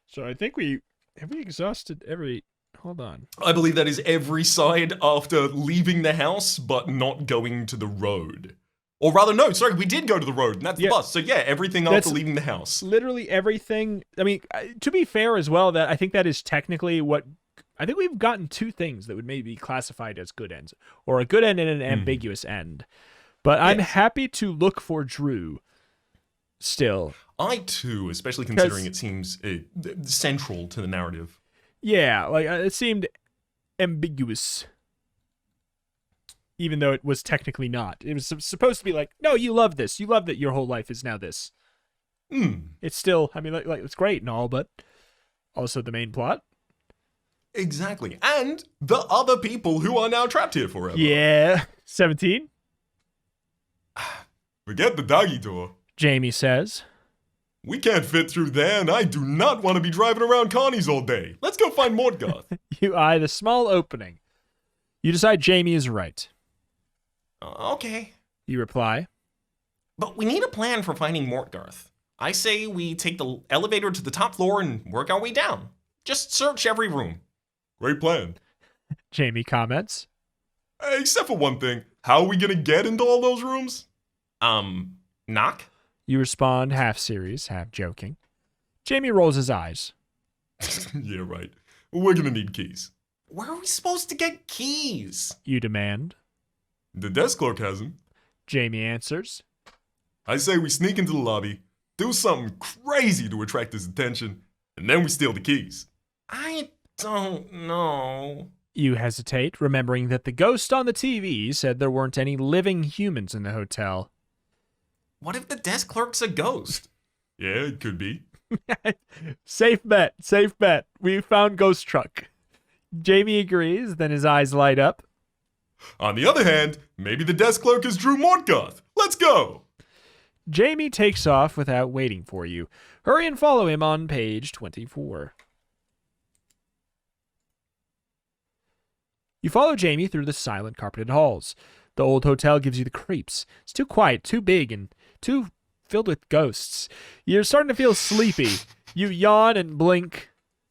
So I think we exhausted every... Hold on. I believe that is every side after leaving the house, but not going to the road. Or rather, no, sorry, we did go to the road, and that's the bus. So yeah, everything after leaving the house. Literally everything. I mean, to be fair as well, that I think that is technically what... I think we've gotten 2 things that would maybe be classified as good ends. Or a good end and an ambiguous end. But I'm happy to look for Drew still. I too, especially considering it seems central to the narrative. Yeah, like it seemed ambiguous. Even though it was technically not. It was supposed to be like, no, you love this. You love that your whole life is now this. It's still, I mean, like it's great and all, but also the main plot. Exactly. And the other people who are now trapped here forever. Yeah. 17? Forget the doggy door. Jamie says. We can't fit through there, and I do not want to be driving around Connie's all day. Let's go find Mortgarth. You eye the small opening. You decide Jamie is right. Okay. You reply. But we need a plan for finding Mortgarth. I say we take the elevator to the top floor and work our way down. Just search every room. Great plan. Jamie comments. Except for one thing. How are we gonna get into all those rooms? Knock? You respond half serious, half joking. Jamie rolls his eyes. Yeah, right. We're gonna need keys. Where are we supposed to get keys? You demand. The desk clerk has them. Jamie answers. I say we sneak into the lobby, do something crazy to attract his attention, and then we steal the keys. I don't know. You hesitate, remembering that the ghost on the TV said there weren't any living humans in the hotel. What if the desk clerk's a ghost? Yeah, it could be. Safe bet, safe bet. We found ghost truck. Jamie agrees, then his eyes light up. On the other hand, maybe the desk clerk is Drew Mortgarth. Let's go! Jamie takes off without waiting for you. Hurry and follow him on page 24. You follow Jamie through the silent carpeted halls. The old hotel gives you the creeps. It's too quiet, too big, and too filled with ghosts. You're starting to feel sleepy. You yawn and blink.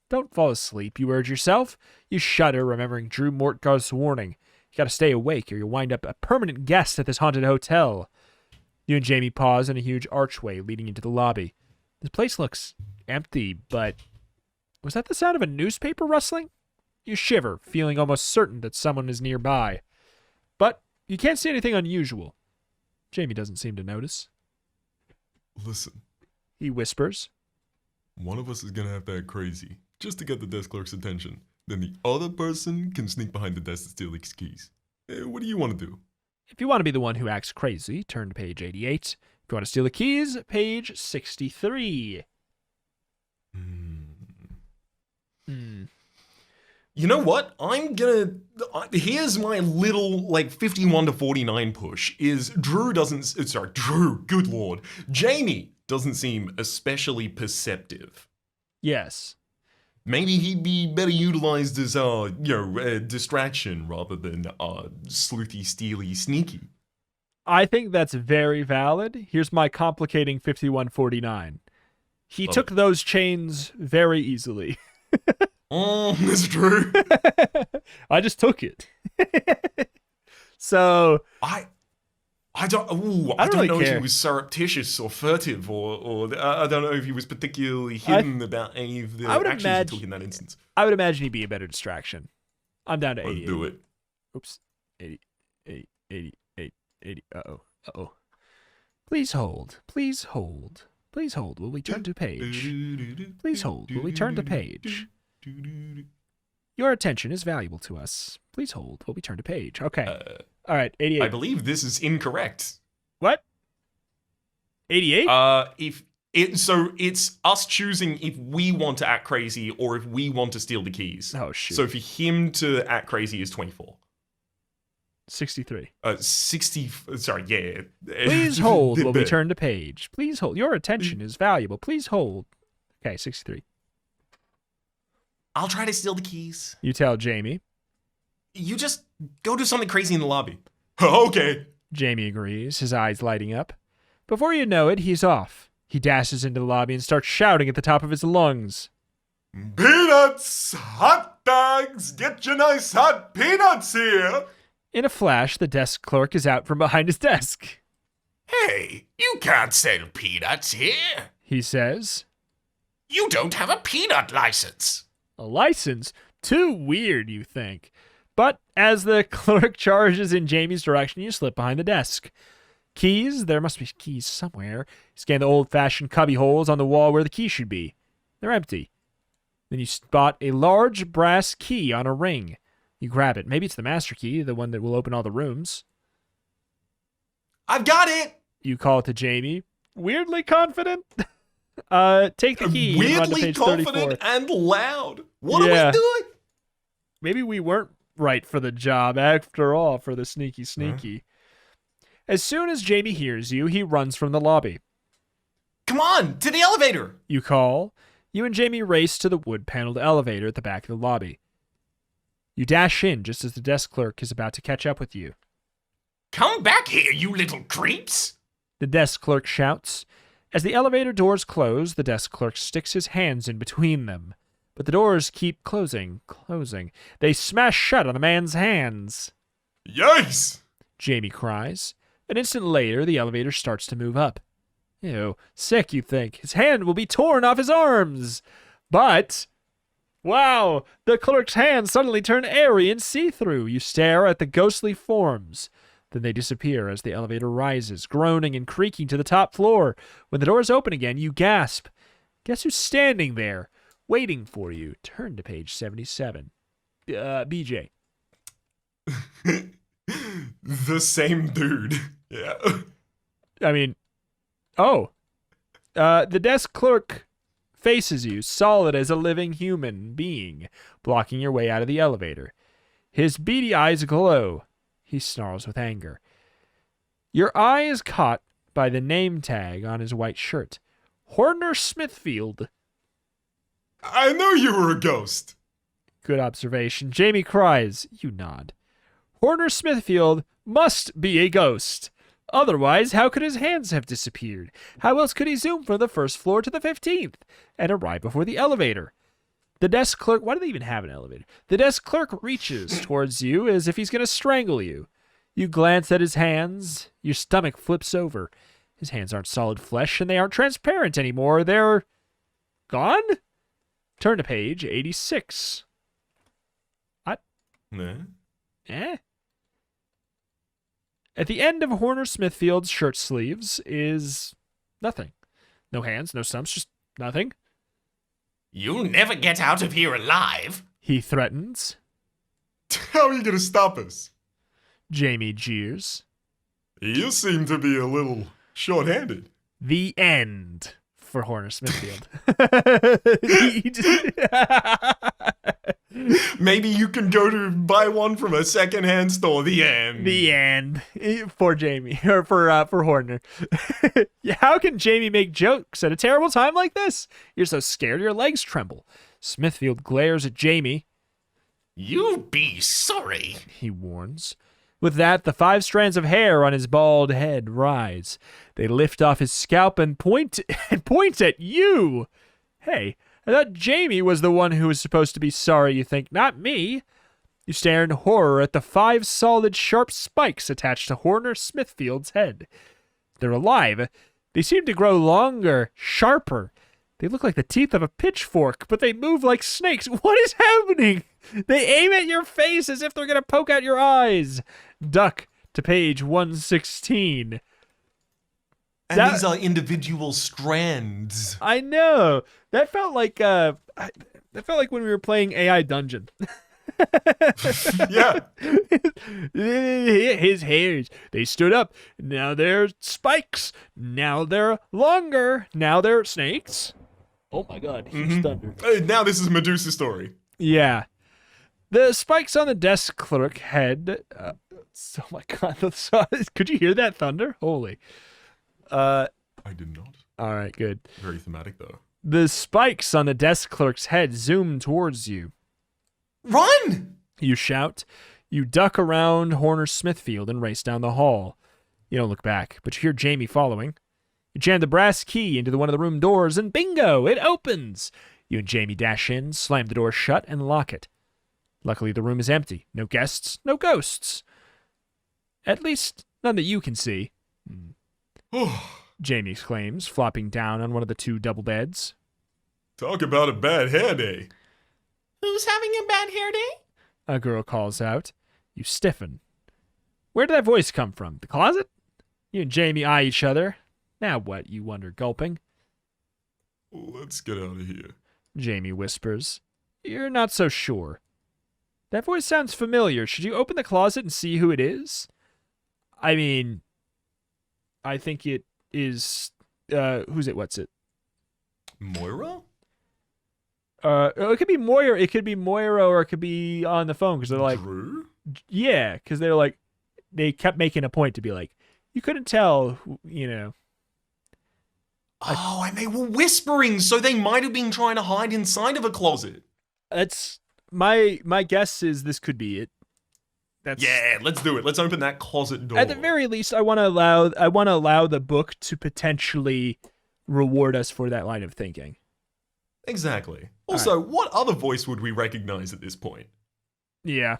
Don't fall asleep, you urge yourself. You shudder, remembering Drew Mortgarth's warning. You gotta stay awake or you'll wind up a permanent guest at this haunted hotel. You and Jamie pause in a huge archway leading into the lobby. This place looks empty, but was that the sound of a newspaper rustling? You shiver, feeling almost certain that someone is nearby. But you can't see anything unusual. Jamie doesn't seem to notice. Listen. He whispers. One of us is gonna have to act crazy, just to get the desk clerk's attention. Then the other person can sneak behind the desk to steal his keys. What do you want to do? If you want to be the one who acts crazy, turn to page 88. If you want to steal the keys, page 63. You know what? Here's my little, 51 to 49 push, is Drew, good lord. Jamie doesn't seem especially perceptive. Yes. Maybe he'd be better utilized as, distraction rather than, sleuthy, steely, sneaky. I think that's very valid. Here's my complicating 5149. He took those chains very easily. That's true. I just took it. So I don't really know care. if he was surreptitious or furtive or I don't know if he was particularly hidden about any of the actions he took in that instance. I would imagine he'd be a better distraction. I'm down to 80. Let's do it. Oops. 80, 80, 80. Uh-oh. Please hold. Please hold. Please hold. Will we turn to page? Please hold. Will we turn to page? Your attention is valuable to us. Please hold. Will we turn to page? Okay. All right. 88. I believe this is incorrect. What? 88? So it's us choosing if we want to act crazy or if we want to steal the keys. Oh, shoot. So for him to act crazy is 24. 63. 60. Sorry, yeah. Please hold while we turn to page. Please hold. Your attention is valuable. Please hold. Okay, 63. I'll try to steal the keys. You tell Jamie. You just go do something crazy in the lobby. Okay. Jamie agrees, his eyes lighting up. Before you know it, he's off. He dashes into the lobby and starts shouting at the top of his lungs. Peanuts! Hot dogs! Get your nice hot peanuts here! In a flash, the desk clerk is out from behind his desk. Hey, you can't sell peanuts here. He says. You don't have a peanut license. A license? Too weird, you think. But as the clerk charges in Jamie's direction, you slip behind the desk. Keys? There must be keys somewhere. You scan the old-fashioned cubby holes on the wall where the key should be. They're empty. Then you spot a large brass key on a ring. You grab it. Maybe it's the master key, the one that will open all the rooms. I've got it! You call it to Jamie. Weirdly confident? Take the key. Weirdly confident and loud. What are we doing? Maybe we weren't right for the job after all, for the sneaky. As soon as Jamie hears you, he runs from the lobby. Come on, to the elevator! You call. You and Jamie race to the wood-paneled elevator at the back of the lobby. You dash in just as the desk clerk is about to catch up with you. Come back here, you little creeps! The desk clerk shouts. As the elevator doors close, the desk clerk sticks his hands in between them. But the doors keep closing. They smash shut on the man's hands. Yikes! Jamie cries. An instant later, the elevator starts to move up. Ew, sick, you think. His hand will be torn off his arms. But, wow, the clerk's hands suddenly turn airy and see-through. You stare at the ghostly forms. Then they disappear as the elevator rises, groaning and creaking to the top floor. When the doors open again, you gasp. Guess who's standing there, waiting for you? Turn to page 77. BJ. The same dude. Yeah. I mean, oh. The desk clerk faces you, solid as a living human being, blocking your way out of the elevator. His beady eyes glow. He snarls with anger. Your eye is caught by the name tag on his white shirt. Horner Smithfield. I knew you were a ghost. Good observation. Jamie cries. You nod. Horner Smithfield must be a ghost. Otherwise, how could his hands have disappeared? How else could he zoom from the first floor to the 15th and arrive before the elevator? The desk clerk... Why do they even have an elevator? The desk clerk reaches towards you as if he's going to strangle you. You glance at his hands. Your stomach flips over. His hands aren't solid flesh, and they aren't transparent anymore. They're... gone? Turn to page 86. What? Eh? At the end of Horner Smithfield's shirt sleeves is nothing. No hands, no stumps, just nothing. You'll never get out of here alive. He threatens. How are you going to stop us? Jamie jeers. You seem to be a little short-handed. The end for Horner Smithfield. Maybe you can go to buy one from a secondhand store. The end. The end for Jamie, or for Horner. How can Jamie make jokes at a terrible time like this? You're so scared your legs tremble. Smithfield glares at Jamie. You'll be sorry, he warns. With that, the 5 strands of hair on his bald head rise. They lift off his scalp and point at you. Hey, I thought Jamie was the one who was supposed to be sorry, you think, not me. You stare in horror at the 5 solid, sharp spikes attached to Horner Smithfield's head. They're alive. They seem to grow longer, sharper. They look like the teeth of a pitchfork, but they move like snakes. What is happening? They aim at your face as if they're going to poke out your eyes. Duck to page 116. And these are individual strands. I know. That felt like when we were playing AI Dungeon. Yeah. His hairs, they stood up. Now they're spikes. Now they're longer. Now they're snakes. Oh my god, huge thunder. Now this is a Medusa story. Yeah. The spikes on the desk clerk head. Oh my god. Could you hear that thunder? Holy. I did not. All right, good. Very thematic, though. The spikes on the desk clerk's head zoom towards you. Run! You shout. You duck around Horner Smithfield and race down the hall. You don't look back, but you hear Jamie following. You jam the brass key into one of the room doors, and bingo, it opens. You and Jamie dash in, slam the door shut, and lock it. Luckily, the room is empty. No guests, no ghosts. At least, none that you can see. Jamie exclaims, flopping down on one of the 2 double beds. Talk about a bad hair day. Who's having a bad hair day? A girl calls out. You stiffen. Where did that voice come from? The closet? You and Jamie eye each other. Now what, you wonder, gulping. Let's get out of here. Jamie whispers. You're not so sure. That voice sounds familiar. Should you open the closet and see who it is? I mean, I think it is... who's it? What's it? Moira? It could be Moira. It could be Moira, or it could be on the phone, because they're like... Drew? Yeah, because they're like... They kept making a point to be like, you couldn't tell, you know... Oh, and they were whispering, so they might have been trying to hide inside of a closet. That's... My guess is this could be it. That's Yeah, let's do it. Let's open that closet door. at the very least. I want to allow the book to potentially reward us for that line of thinking. Exactly. Also, what other voice would we recognize at this point? Yeah.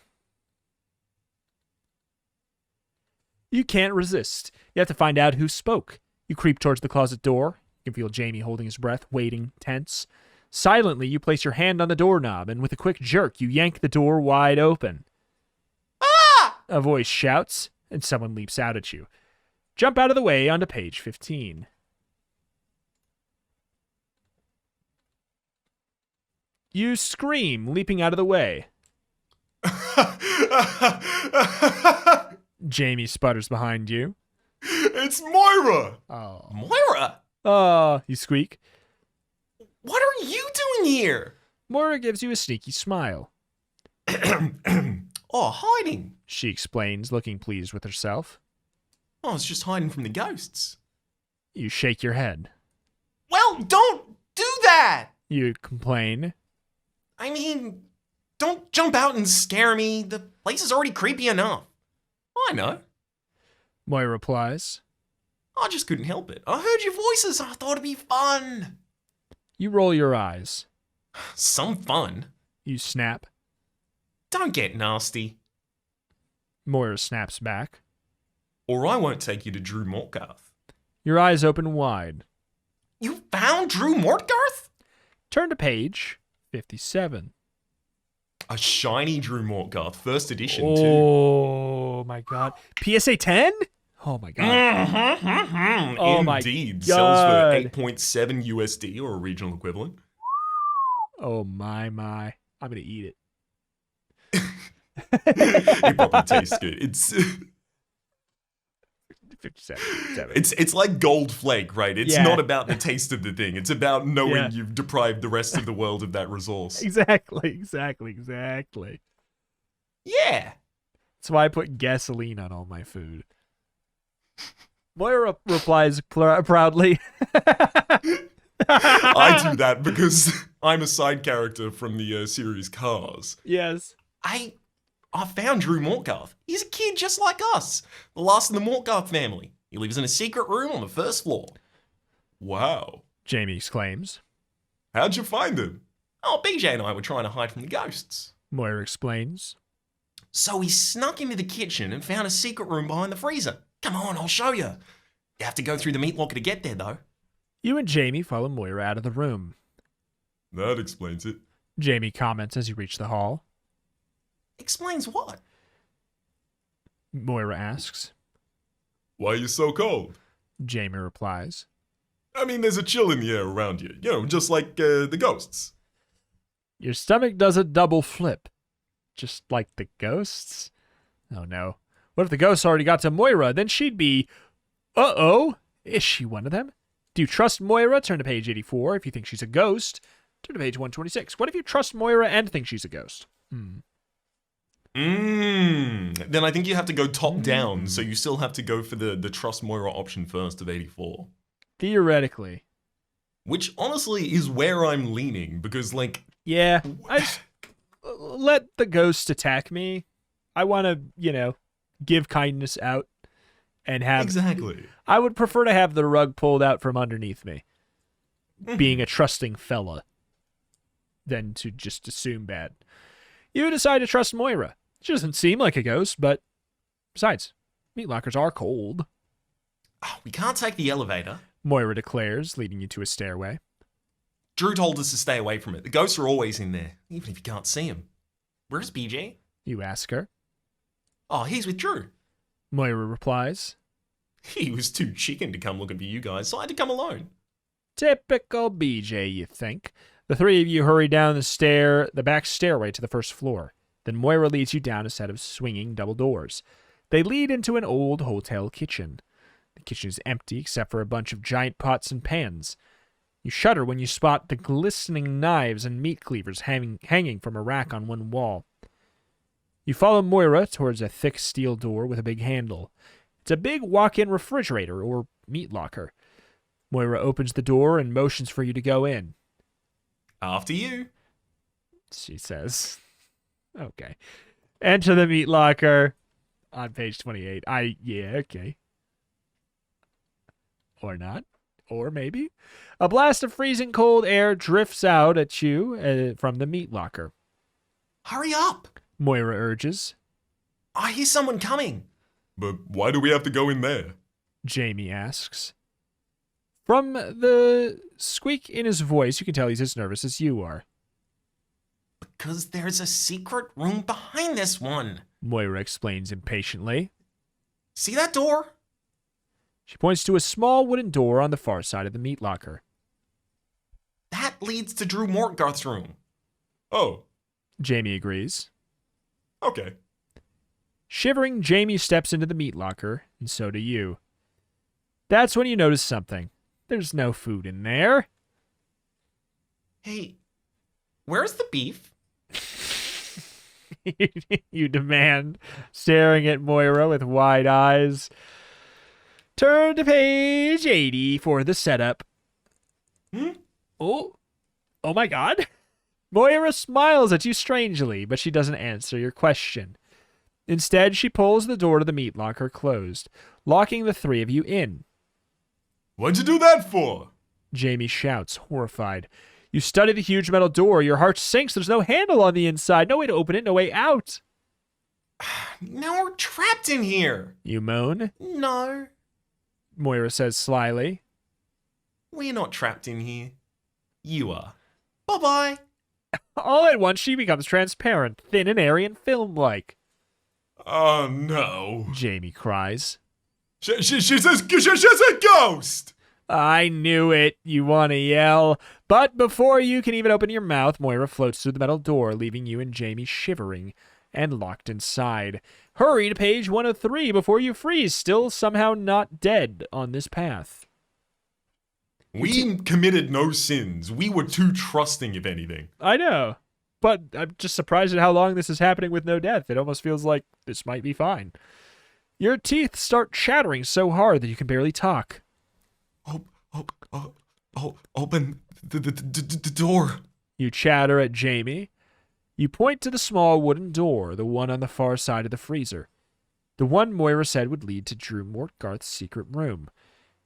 You can't resist. You have to find out who spoke. You creep towards the closet door. You can feel Jamie holding his breath, waiting, tense. Silently, you place your hand on the doorknob, and with a quick jerk, you yank the door wide open. Ah! A voice shouts, and someone leaps out at you. Jump out of the way onto page 15. You scream, leaping out of the way. Jamie sputters behind you. It's Moira! Oh. Moira! You squeak. What are you doing here? Moira gives you a sneaky smile. Oh, hiding. She explains, looking pleased with herself. I was just hiding from the ghosts. You shake your head. Well, don't do that! You complain. I mean, don't jump out and scare me. The place is already creepy enough. I know. Moira replies. I just couldn't help it. I heard your voices. I thought it'd be fun. You roll your eyes. Some fun. You snap. Don't get nasty. Moira snaps back. Or I won't take you to Drew Mortgarth. Your eyes open wide. You found Drew Mortgarth? Turn to page 57. A shiny Drew Mortgarth, first edition, too. Oh my god. PSA 10? Oh my god. Oh my Indeed. God. Sells for 8.7 USD or a regional equivalent. Oh my. I'm gonna eat it. It probably tastes good. It's 57. it's like gold flake, right? It's Yeah. not about the taste of the thing. It's about knowing Yeah. you've deprived the rest of the world of that resource. Exactly. Yeah. That's why I put gasoline on all my food. Moira replies proudly. I do that because I'm a side character from the series Cars. Yes. I found Drew Mortgarth. He's a kid just like us. The last in the Mortgarth family. He lives in a secret room on the first floor. Wow. Jamie exclaims. How'd you find him? Oh, BJ and I were trying to hide from the ghosts. Moira explains. So we snuck into the kitchen and found a secret room behind the freezer. Come on, I'll show you. You have to go through the meat locker to get there, though. You and Jamie follow Moira out of the room. That explains it. Jamie comments as you reach the hall. Explains what? Moira asks. Why are you so cold? Jamie replies. I mean, there's a chill in the air around you. You know, just like the ghosts. Your stomach does a double flip. Just like the ghosts? Oh no. What if the ghosts already got to Moira? Then she'd be... Uh-oh. Is she one of them? Do you trust Moira? Turn to page 84. If you think she's a ghost, turn to page 126. What if you trust Moira and think she's a ghost? Then I think you have to go top down, so you still have to go for the trust Moira option first of 84. Theoretically. Which honestly is where I'm leaning, because like... Yeah. I just... Let the ghost attack me. I want to, give kindness out and have... Exactly. I would prefer to have the rug pulled out from underneath me, being a trusting fella, than to just assume bad. You decide to trust Moira. She doesn't seem like a ghost, but besides, meat lockers are cold. Oh, we can't take the elevator. Moira declares, leading you to a stairway. Drew told us to stay away from it. The ghosts are always in there, even if you can't see them. Where's BJ? You ask her. Oh, he's with Drew. Moira replies. He was too chicken to come looking for you guys, so I had to come alone. Typical BJ, you think. The three of you hurry down the back stairway to the first floor. Then Moira leads you down a set of swinging double doors. They lead into an old hotel kitchen. The kitchen is empty except for a bunch of giant pots and pans. You shudder when you spot the glistening knives and meat cleavers hanging from a rack on one wall. You follow Moira towards a thick steel door with a big handle. It's a big walk-in refrigerator or meat locker. Moira opens the door and motions for you to go in. After you. She says. Okay. Enter the meat locker. on page 28. Yeah, okay. Or not. Or maybe. A blast of freezing cold air drifts out at you from the meat locker. Hurry up! Moira urges. I hear someone coming. But why do we have to go in there? Jamie asks. From the squeak in his voice, you can tell he's as nervous as you are. Because there's a secret room behind this one. Moira explains impatiently. See that door? She points to a small wooden door on the far side of the meat locker. That leads to Drew Mortgarth's room. Oh, Jamie agrees. okay. Shivering, Jamie steps into the meat locker, and so do you. That's when you notice something. There's no food in there. Hey, where's the beef? You demand, staring at Moira with wide eyes. Turn to page 80 for the setup. Oh my God. Moira smiles at you strangely, but she doesn't answer your question. Instead, she pulls the door to the meat locker closed, locking the three of you in. What'd you do that for? Jamie shouts, horrified. You study the huge metal door. Your heart sinks. There's no handle on the inside. No way to open it. No way out. Now we're trapped in here. You moan. No, Moira says slyly. we're not trapped in here. You are. Bye-bye. All at once, she becomes transparent, thin and airy and film-like. Oh, no. Jamie cries. She's a ghost! I knew it, you want to yell. But before you can even open your mouth, Moira floats through the metal door, leaving you and Jamie shivering and locked inside. Hurry to page 103 before you freeze, still somehow not dead on this path. We committed no sins. We were too trusting, if anything. I know, but I'm just surprised at how long this is happening with no death. It almost feels like this might be fine. Your teeth start chattering so hard that you can barely talk. Open the door. You chatter at Jamie. You point to the small wooden door, the one on the far side of the freezer. The one Moira said would lead to Drew Mortgarth's secret room.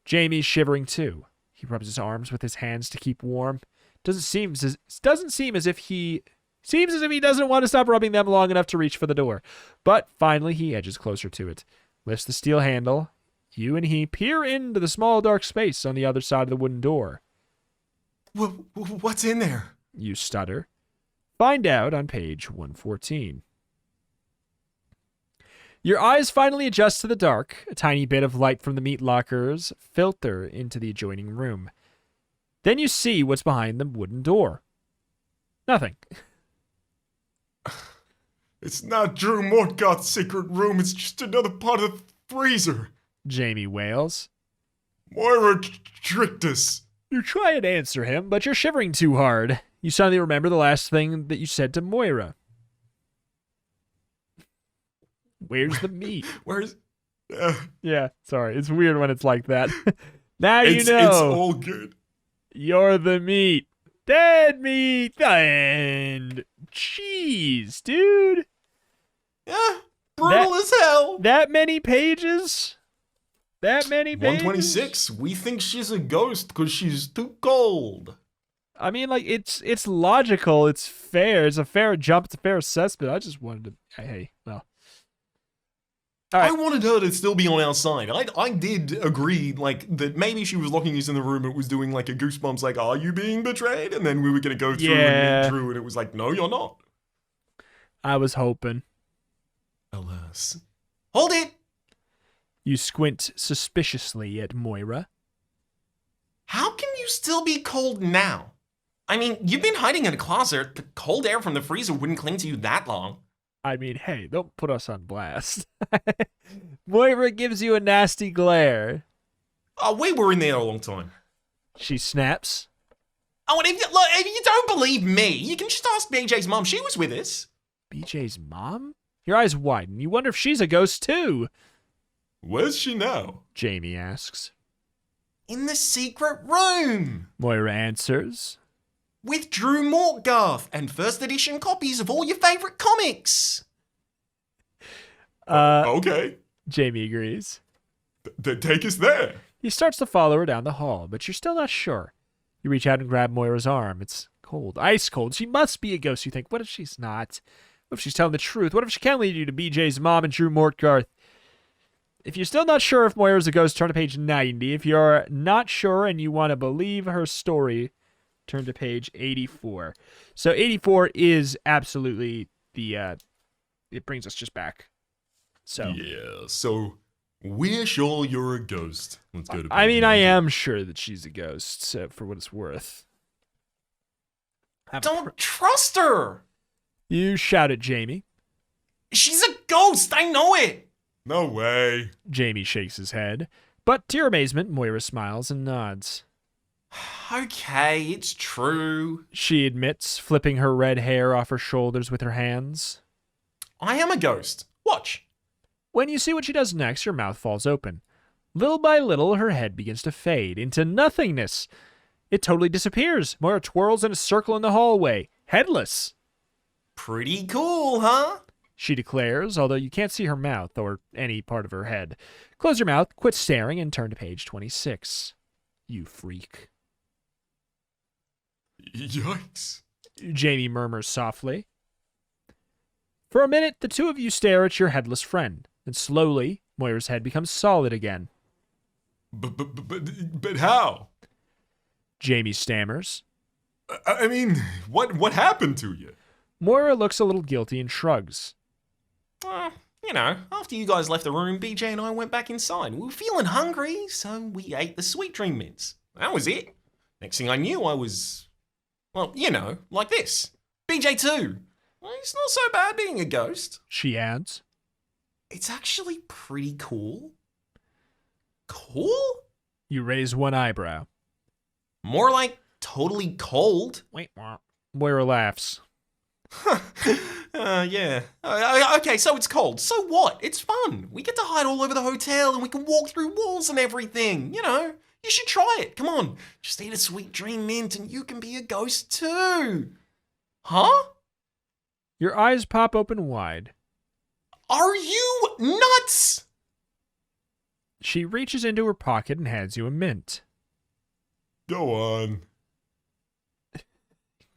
Jamie's shivering too. He rubs his arms with his hands to keep warm. Doesn't seem as if he doesn't want to stop rubbing them long enough to reach for the door. But finally he edges closer to it, lifts the steel handle. You and he peer into the small dark space on the other side of the wooden door. What's in there? You stutter. Find out on page 114. Your eyes finally adjust to the dark. A tiny bit of light from the meat lockers filter into the adjoining room. Then you see what's behind the wooden door. Nothing. It's not Drew Mortgarth's secret room. It's just another part of the freezer. Jamie wails. Moira tricked us. You try and answer him, but you're shivering too hard. You suddenly remember the last thing that you said to Moira. Where's the meat? Where's... Yeah, sorry. It's weird when it's like that. Now you know. It's all good. You're the meat. Dead meat. And cheese, dude. Yeah, brutal as hell. That many pages? 126. We think she's a ghost because she's too cold. I mean, like, it's logical. It's fair. It's a fair jump. It's a fair assessment. I just wanted to... Hey, well... Right. I wanted her to still be on our side. I did agree, like, that maybe she was locking us in the room and it was doing, like, a Goosebumps, like, are you being betrayed? And then we were going to go through and meet Drew, and it was like, no, you're not. I was hoping. Alas. Hold it! You squint suspiciously at Moira. How can you still be cold now? I mean, you've been hiding in a closet. The cold air from the freezer wouldn't cling to you that long. I mean, hey, don't put us on blast. Moira gives you a nasty glare. Oh, we were in there a long time. She snaps. Oh, and if you don't believe me, you can just ask BJ's mom. She was with us. BJ's mom? Your eyes widen. You wonder if she's a ghost, too. Where's she now? Jamie asks. In the secret room. Moira answers. With Drew Mortgarth and first edition copies of all your favorite comics. Okay. Jamie agrees. Take us there. He starts to follow her down the hall, but you're still not sure. You reach out and grab Moira's arm. It's cold, ice cold. She must be a ghost, you think. What if she's not? What if she's telling the truth? What if she can lead you to BJ's mom and Drew Mortgarth? If you're still not sure if Moira's a ghost, turn to page 90. If you're not sure and you want to believe her story, turn to page 84. So 84 is absolutely the, it brings us just back. So Yeah, so we're sure you're a ghost. Let's go to page I mean, I 90. am sure that she's a ghost, so for what it's worth. Don't trust her. You shout at Jamie. She's a ghost. I know it. No way. Jamie shakes his head, but to your amazement, Moira smiles and nods. Okay, it's true. She admits, flipping her red hair off her shoulders with her hands. I am a ghost. Watch. When you see what she does next, your mouth falls open. Little by little, her head begins to fade into nothingness. It totally disappears. Moira twirls in a circle in the hallway, headless. Pretty cool, huh? She declares, although you can't see her mouth or any part of her head. Close your mouth, quit staring, and turn to page 26. You freak. Yikes. Jamie murmurs softly. For a minute, the two of you stare at your headless friend. Then slowly, Moira's head becomes solid again. But how? Jamie stammers. I mean, what happened to you? Moira looks a little guilty and shrugs. After you guys left the room, BJ and I went back inside. We were feeling hungry, so we ate the sweet dream mints. That was it. Next thing I knew, I was, like this. BJ too. Well, it's not so bad being a ghost. She adds. It's actually pretty cool. Cool? You raise one eyebrow. More like totally cold. Wait, Moira laughs. Yeah. Okay, so it's cold. So what? It's fun. We get to hide all over the hotel and we can walk through walls and everything. You should try it. Come on. Just eat a sweet dream mint and you can be a ghost too. Huh? Your eyes pop open wide. Are you nuts? She reaches into her pocket and hands you a mint. Go on.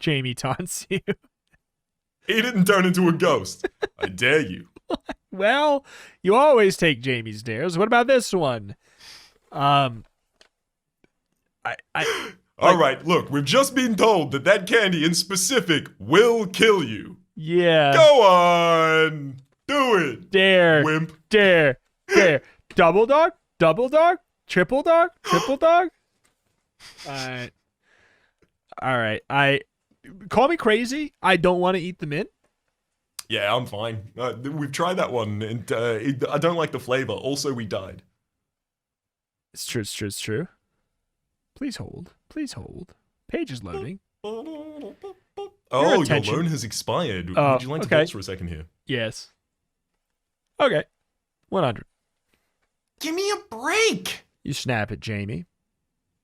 Jamie taunts you. He didn't turn into a ghost. I dare you. Well, you always take Jamie's dares. What about this one? All right, look, we've just been told that candy in specific will kill you. Yeah. Go on. Do it. Dare. Wimp. Dare. Double dog? Double dog? Triple dog? Triple dog? All right. Call me crazy. I don't want to eat the mint. Yeah, I'm fine. We've tried that one, and I don't like the flavor. Also, we died. It's true. Please hold. Page is loading. Oh, Your your attention. loan has expired. Oh, Would you like to okay. pause for a second here? Yes. Okay. 100. Give me a break. You snap at Jamie.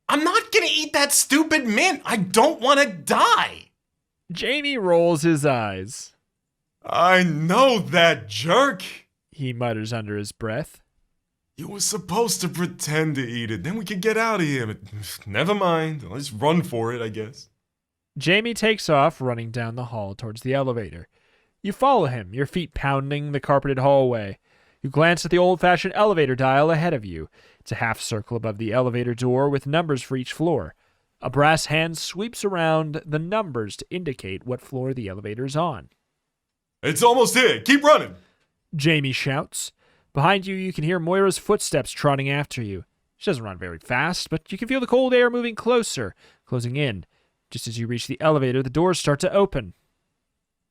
I'm not gonna eat that stupid mint. I don't want to die. Jamie rolls his eyes. I know that jerk. He mutters under his breath. You were supposed to pretend to eat it. Then we could get out of here. But never mind. I'll just run for it, I guess. Jamie takes off, running down the hall towards the elevator. You follow him, your feet pounding the carpeted hallway. You glance at the old-fashioned elevator dial ahead of you. It's a half circle above the elevator door with numbers for each floor. A brass hand sweeps around the numbers to indicate what floor the elevator's on. It's almost here. Keep running. Jamie shouts. Behind you, you can hear Moira's footsteps trotting after you. She doesn't run very fast, but you can feel the cold air moving closer, closing in. Just as you reach the elevator, the doors start to open.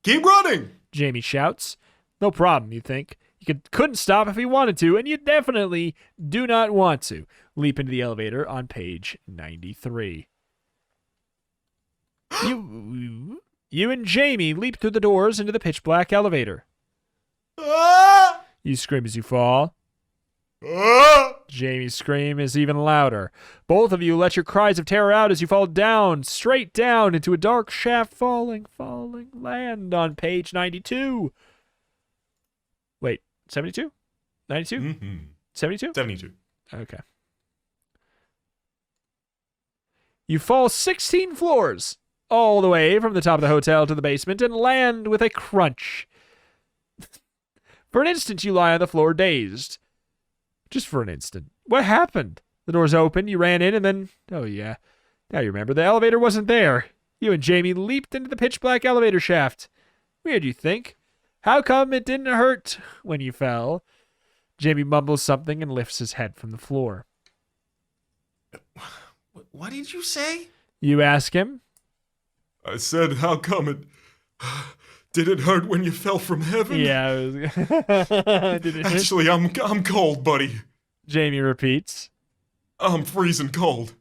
Keep running. Jamie shouts. No problem, you think. You couldn't stop if you wanted to, and you definitely do not want to. Leap into the elevator on page 93. You and Jamie leap through the doors into the pitch-black elevator. Ah! You scream as you fall. Ah! Jamie's scream is even louder. Both of you let your cries of terror out as you fall down, straight down into a dark shaft, falling, land on page 92. Wait, 72? 92? Mm-hmm. 72? 72. Okay. You fall 16 floors all the way from the top of the hotel to the basement and land with a crunch. For an instant, you lie on the floor dazed. Just for an instant. What happened? The doors opened, you ran in, and then, oh yeah, now you remember, the elevator wasn't there. You and Jamie leaped into the pitch-black elevator shaft. Weird, you think? How come it didn't hurt when you fell? Jamie mumbles something and lifts his head from the floor. What did you say? You ask him. I said, how come it... Did it hurt when you fell from heaven? Yeah. Did it hurt? Actually, I'm cold, buddy. Jamie repeats. I'm freezing cold.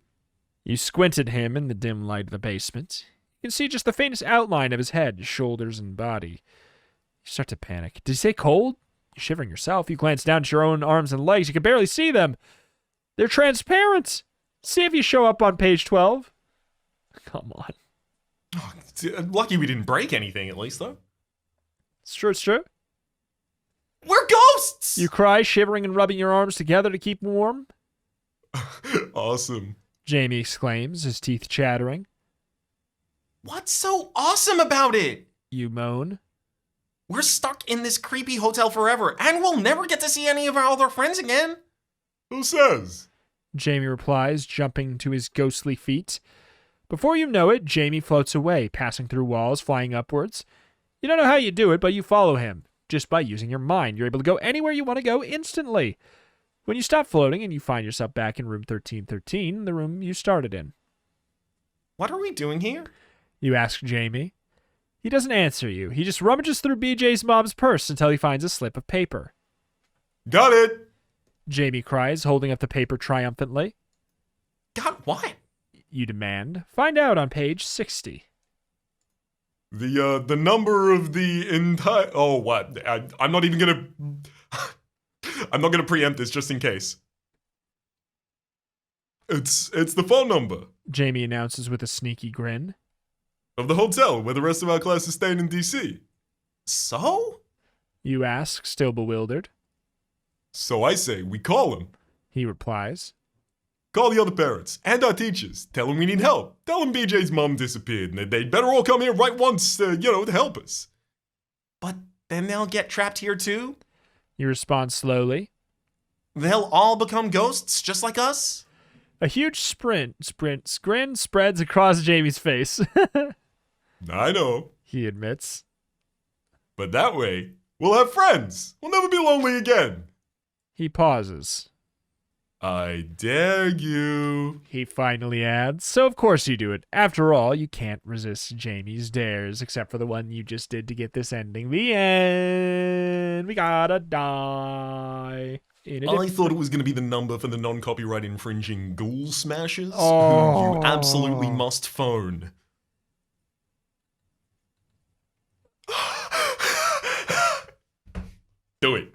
You squint at him in the dim light of the basement. You can see just the faintest outline of his head, shoulders, and body. You start to panic. Did he say cold? You're shivering yourself. You glance down at your own arms and legs. You can barely see them. They're transparent. See if you show up on page 12. Come on. Oh, lucky we didn't break anything, at least, though. It's true, it's true. We're ghosts! You cry, shivering and rubbing your arms together to keep warm. Awesome. Jamie exclaims, his teeth chattering. What's so awesome about it? You moan. We're stuck in this creepy hotel forever, and we'll never get to see any of our other friends again. Who says? Jamie replies, jumping to his ghostly feet. Before you know it, Jamie floats away, passing through walls, flying upwards. You don't know how you do it, but you follow him. Just by using your mind, you're able to go anywhere you want to go instantly. When you stop floating and you find yourself back in room 1313, the room you started in. What are we doing here? You ask Jamie. He doesn't answer you. He just rummages through BJ's mom's purse until he finds a slip of paper. Got it! Jamie cries, holding up the paper triumphantly. Got what? You demand. Find out on page 60. The number of the entire... Oh, what? I'm not even gonna... I'm not gonna preempt this just in case. It's the phone number. Jamie announces with a sneaky grin. Of the hotel where the rest of our class is staying in D.C. So? You ask, still bewildered. So I say, we call him. He replies. Call the other parents and our teachers. Tell them we need help. Tell them BJ's mom disappeared and they'd better all come here right once, to help us. But then they'll get trapped here too? You respond slowly. They'll all become ghosts just like us? A huge grin spreads across Jamie's face. I know. He admits. But that way, we'll have friends. We'll never be lonely again. He pauses. I dare you. He finally adds. So of course you do it. After all, you can't resist Jamie's dares, except for the one you just did to get this ending. The end. We gotta die. I thought it was going to be the number for the non-copyright infringing ghoul smashers who Oh. you absolutely must phone. Do it.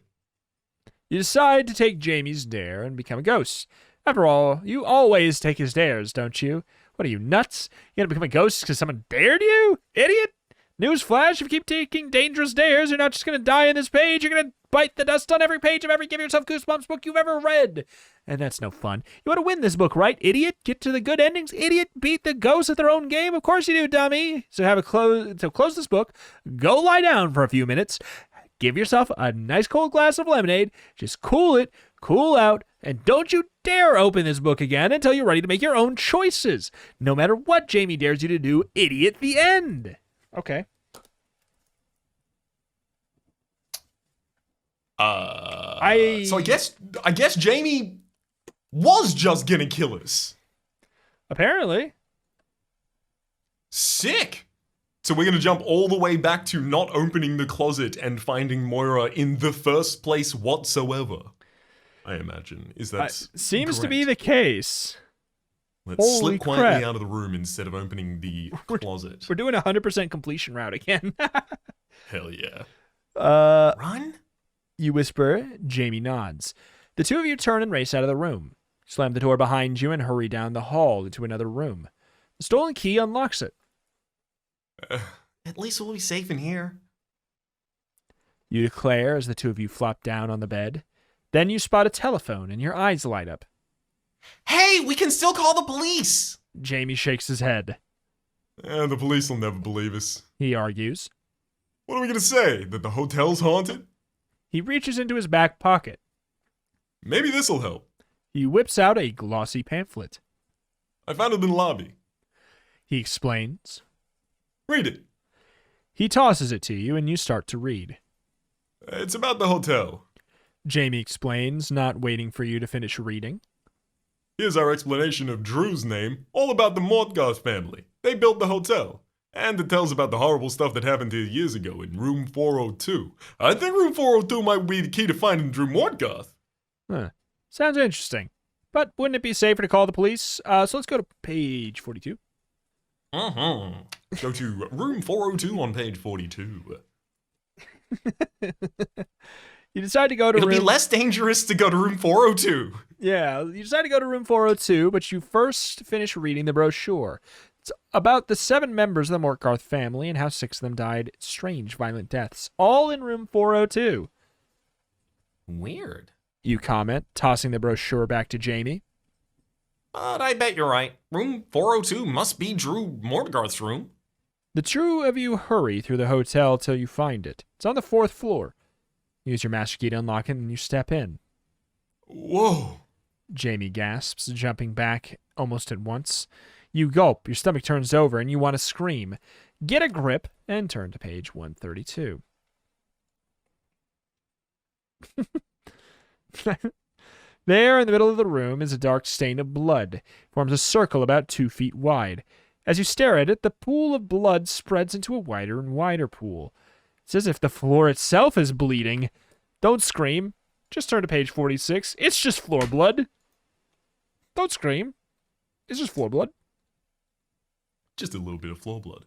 You decide to take Jamie's dare and become a ghost. After all, you always take his dares, don't you? What are you, nuts? You gonna become a ghost because someone dared you? Idiot! Newsflash, if you keep taking dangerous dares, you're not just gonna die on this page, you're gonna bite the dust on every page of every Give Yourself Goosebumps book you've ever read. And that's no fun. You want to win this book, right, idiot? Get to the good endings, idiot? Beat the ghosts at their own game? Of course you do, dummy. So close this book, go lie down for a few minutes, give yourself a nice cold glass of lemonade, just cool it, cool out, and don't you dare open this book again until you're ready to make your own choices. No matter what Jamie dares you to do, idiot, the end. Okay. So I guess Jamie was just gonna kill us. Apparently. Sick. So we're gonna jump all the way back to not opening the closet and finding Moira in the first place whatsoever. I imagine. Is that seems to be correct? the case. Let's Holy slip quietly crap. out of the room instead of opening the closet. We're doing a 100% completion route again. Hell yeah. Run? You whisper. Jamie nods. The two of you turn and race out of the room. Slam the door behind you and hurry down the hall into another room. The stolen key unlocks it. At least we'll be safe in here. You declare as the two of you flop down on the bed. Then you spot a telephone and your eyes light up. Hey, we can still call the police! Jamie shakes his head. The police will never believe us. He argues. What are we going to say? That the hotel's haunted? He reaches into his back pocket. Maybe this'll help. He whips out a glossy pamphlet. I found it in the lobby. He explains. Read it. He tosses it to you and you start to read. It's about the hotel. Jamie explains, not waiting for you to finish reading. Here's our explanation of Drew's name, all about the Mortgarth family. They built the hotel. And it tells about the horrible stuff that happened here years ago in room 402. I think room 402 might be the key to finding Drew Mortgarth. Huh. Sounds interesting. But wouldn't it be safer to call the police? So let's go to page 42. Go to room 402 on page 42. You decide to go to It'll room... be less dangerous to go to room 402. Yeah, you decide to go to room 402, but you first finish reading the brochure. It's about the 7 members of the Mortgarth family and how 6 of them died strange, violent deaths, all in room 402. Weird. You comment, tossing the brochure back to Jamie. But I bet you're right. Room 402 must be Drew Mortgarth's room. The two of you hurry through the hotel till you find it. It's on the 4th floor. Use your master key to unlock it and you step in. Whoa. Jamie gasps, jumping back almost at once. You gulp, your stomach turns over, and you want to scream. Get a grip and turn to page 132. There, in the middle of the room, is a dark stain of blood. It forms a circle about 2 feet wide. As you stare at it, the pool of blood spreads into a wider and wider pool. It's as if the floor itself is bleeding. Don't scream. Just turn to page 46. It's just floor blood. Don't scream. It's just floor blood. Just a little bit of floor blood.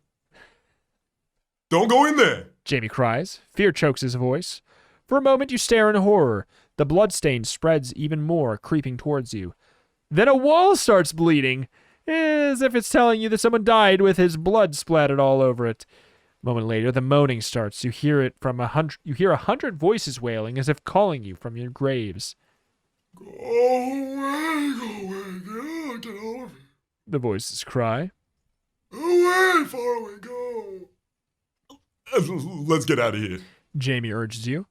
Don't go in there! Jamie cries. Fear chokes his voice. For a moment, you stare in horror. The blood stain spreads even more, creeping towards you. Then a wall starts bleeding, as if it's telling you that someone died with his blood splattered all over it. A moment later, the moaning starts. You hear it from 100. You hear 100 voices wailing, as if calling you from your graves. Go away, get over. The voices cry. Away, far away, go. Let's get out of here. Jamie urges you.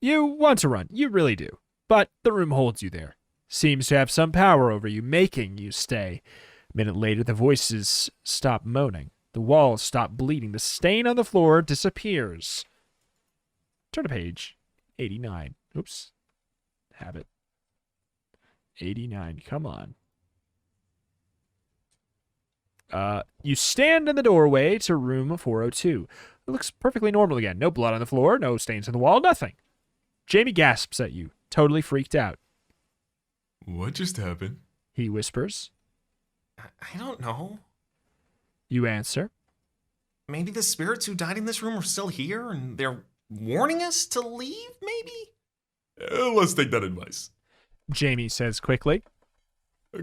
You want to run, you really do. But the room holds you there. Seems to have some power over you, making you stay. A minute later, the voices stop moaning. The walls stop bleeding. The stain on the floor disappears. Turn to page 89. Oops. Habit. 89. Come on. You stand in the doorway to room 402. It looks perfectly normal again. No blood on the floor, no stains on the wall, nothing. Jamie gasps at you, totally freaked out. What just happened? He whispers. I don't know. You answer. Maybe the spirits who died in this room are still here and they're warning us to leave, maybe? Let's take that advice. Jamie says quickly.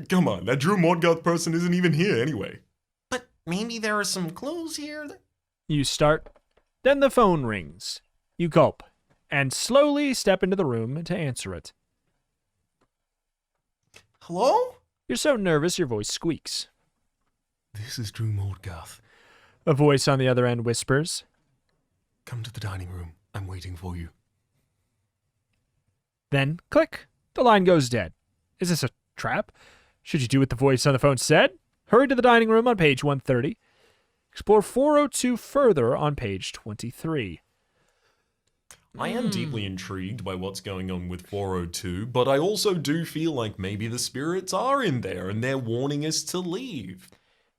Come on, that Drew Mortgarth person isn't even here anyway. But maybe there are some clues here. You start. Then the phone rings. You gulp and slowly step into the room to answer it. Hello? You're so nervous your voice squeaks. This is Drew Mortgarth. A voice on the other end whispers. Come to the dining room. I'm waiting for you. Then, click, the line goes dead. Is this a trap? Should you do what the voice on the phone said? Hurry to the dining room on page 130. Explore 402 further on page 23. I am deeply intrigued by what's going on with 402, but I also do feel like maybe the spirits are in there and they're warning us to leave.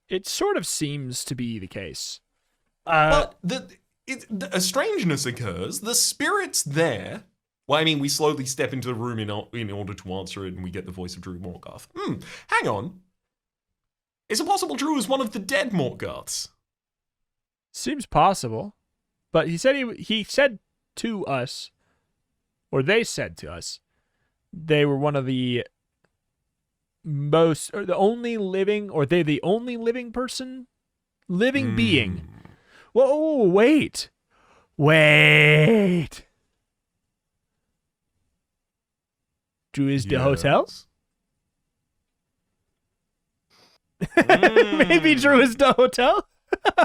It sort of seems to be the case. But a strangeness occurs. The spirit's there. Well, I mean, we slowly step into the room in order to answer it, and we get the voice of Drew Mortgarth. Hang on. Is it possible Drew is one of the dead Mortgarths? Seems possible. But he said to us, or they said to us, they were one of the most, or the only living, or they're the only living person? Living being. Whoa, wait. Drew is the hotel? Mm. Maybe Drew is the hotel?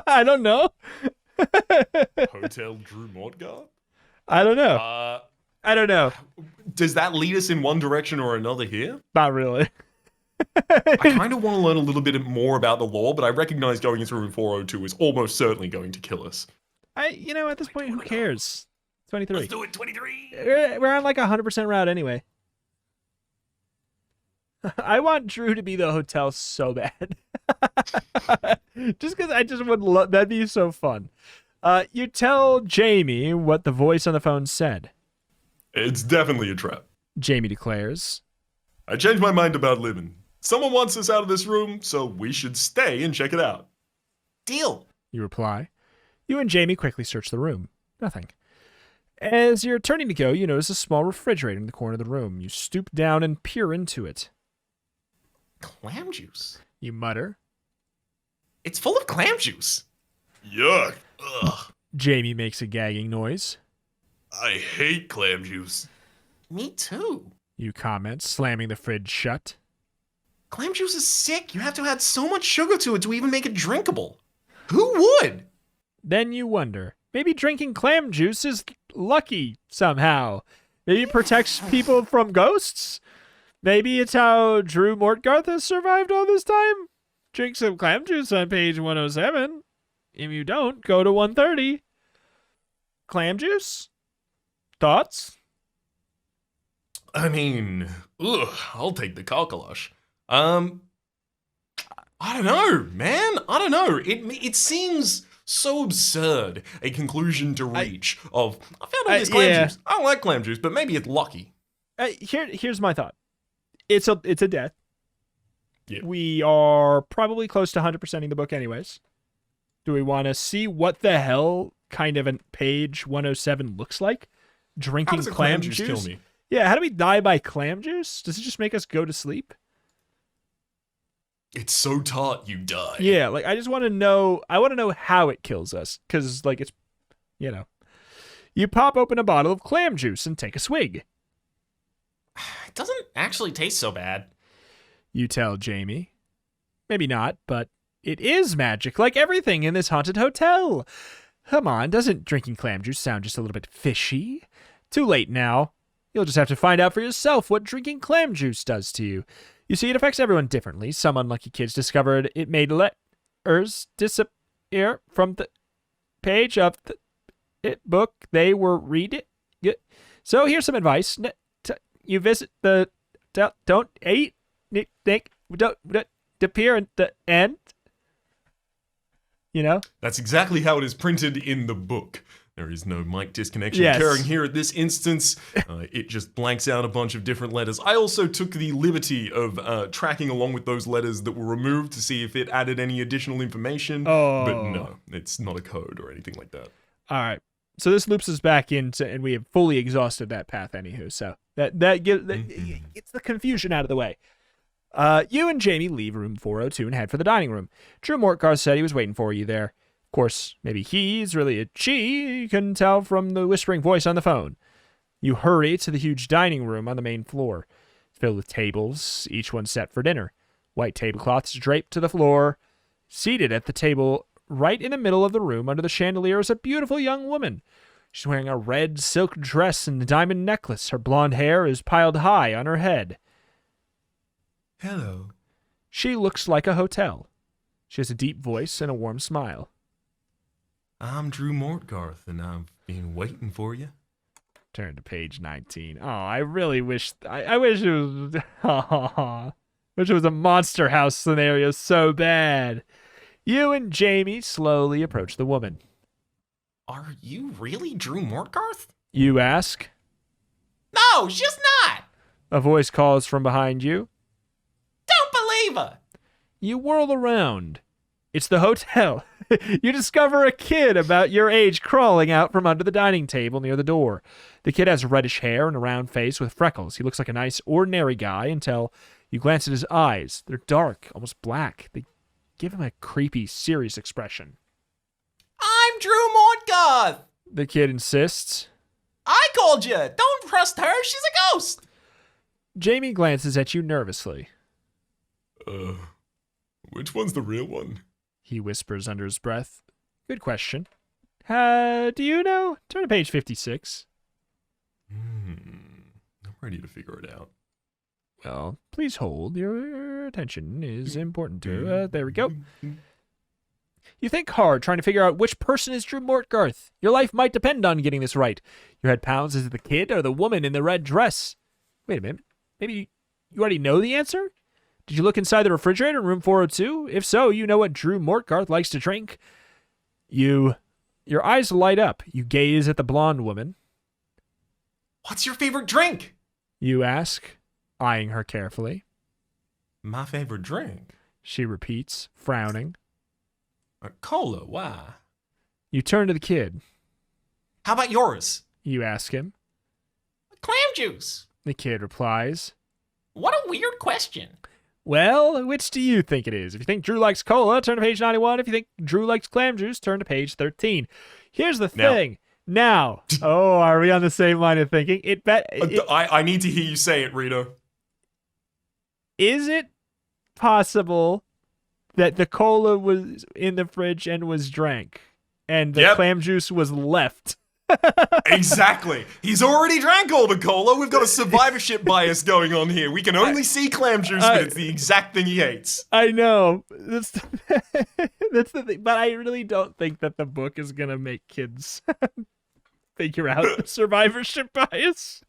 I don't know. Hotel Drew Mortgarth? I don't know. I don't know. Does that lead us in one direction or another here? Not really. I kind of want to learn a little bit more about the lore, but I recognize going into room 402 is almost certainly going to kill us. At this point, who cares? 23. Let's do it, 23! We're on like 100% route anyway. I want Drew to be the hotel so bad. Just because I just would love, that'd be so fun. You tell Jamie what the voice on the phone said. It's definitely a trap. Jamie declares. I changed my mind about living. Someone wants us out of this room, so we should stay and check it out. Deal. You reply. You and Jamie quickly search the room. Nothing. As you're turning to go, you notice a small refrigerator in the corner of the room. You stoop down and peer into it. Clam juice. You mutter. It's full of clam juice. Yuck. Ugh. Jamie makes a gagging noise. I hate clam juice. Me too. You comment, slamming the fridge shut. Clam juice is sick. You have to add so much sugar to it to even make it drinkable. Who would? Then you wonder, maybe drinking clam juice is lucky somehow. Maybe it protects people from ghosts? Maybe it's how Drew Mortgarth has survived all this time? Drink some clam juice on page 107. If you don't, go to 130. Clam juice? Thoughts? I mean, I'll take the cockalosh. I don't know, man. I don't know. It seems so absurd a conclusion to reach I found all this clam juice. I don't like clam juice, but maybe it's lucky. Here's my thought. It's a death. Yeah. We are probably close to 100%ing the book anyways. Do we want to see what the hell kind of a page 107 looks like? Drinking How does clam juice kill me? Yeah, how do we die by clam juice? Does it just make us go to sleep? It's so taut you die. Yeah, like I just want to know. I want to know how it kills us, because like it's, you pop open a bottle of clam juice and take a swig. It doesn't actually taste so bad. You tell Jamie. Maybe not, but it is magic, like everything in this haunted hotel. Come on, doesn't drinking clam juice sound just a little bit fishy? Too late now. You'll just have to find out for yourself what drinking clam juice does to you. You see, it affects everyone differently. Some unlucky kids discovered it made letters disappear from the page of the book they were reading. So here's some advice. You visit the... Don't eat... Think... Don't appear at the end. That's exactly how it is printed in the book. There is no mic disconnection Yes. occurring here at this instance. It just blanks out a bunch of different letters. I also took the liberty of tracking along with those letters that were removed to see if it added any additional information. Oh. But no, it's not a code or anything like that. All right. So this loops us back into, and we have fully exhausted that path anywho. So that gets the confusion out of the way. You and Jamie leave room 402 and head for the dining room. Drew Mortgarth said he was waiting for you there. Of course, maybe he's really a she. You can tell from the whispering voice on the phone. You hurry to the huge dining room on the main floor. It's filled with tables, each one set for dinner. White tablecloths draped to the floor. Seated at the table right in the middle of the room under the chandelier is a beautiful young woman. She's wearing a red silk dress and a diamond necklace. Her blonde hair is piled high on her head. Hello. She looks like a hotel. She has a deep voice and a warm smile. I'm Drew Mortgarth, and I've been waiting for you. Turn to page 19. Oh, I really wish... I wish it was... wish it was a Monster House scenario so bad. You and Jamie slowly approach the woman. Are you really Drew Mortgarth? You ask. No, she's not. A voice calls from behind you. Don't believe her. You whirl around. It's the hotel. You discover a kid about your age crawling out from under the dining table near the door. The kid has reddish hair and a round face with freckles. He looks like a nice, ordinary guy until you glance at his eyes. They're dark, almost black. They give him a creepy, serious expression. I'm Drew Mortgarth. The kid insists. I called you. Don't trust her. She's a ghost. Jamie glances at you nervously. Which one's the real one? He whispers under his breath. Good question. Do you know? Turn to page 56. I'm ready to figure it out. Well, please hold. Your attention is important to... there we go. You think hard, trying to figure out which person is Drew Mortgarth. Your life might depend on getting this right. Your head pounds. Is it the kid or the woman in the red dress? Wait a minute. Maybe you already know the answer? Did you look inside the refrigerator in room 402? If so, you know what Drew Mortgarth likes to drink. Your eyes light up. You gaze at the blonde woman. What's your favorite drink? You ask, eyeing her carefully. My favorite drink? She repeats, frowning. Cola, why? You turn to the kid. How about yours? You ask him. Clam juice. The kid replies. What a weird question. Well, which do you think it is? If you think Drew likes cola, turn to page 91. If you think Drew likes clam juice, turn to page 13. Here's the thing. Now, are we on the same line of thinking? I need to hear you say it, Rita. Is it possible that the cola was in the fridge and was drank, and the clam juice was left? Exactly. He's already drank all the cola. We've got a survivorship bias going on here. We can only see clam juice, but it's the exact thing he hates. I know. That's the thing. But I really don't think that the book is going to make kids figure out the survivorship bias.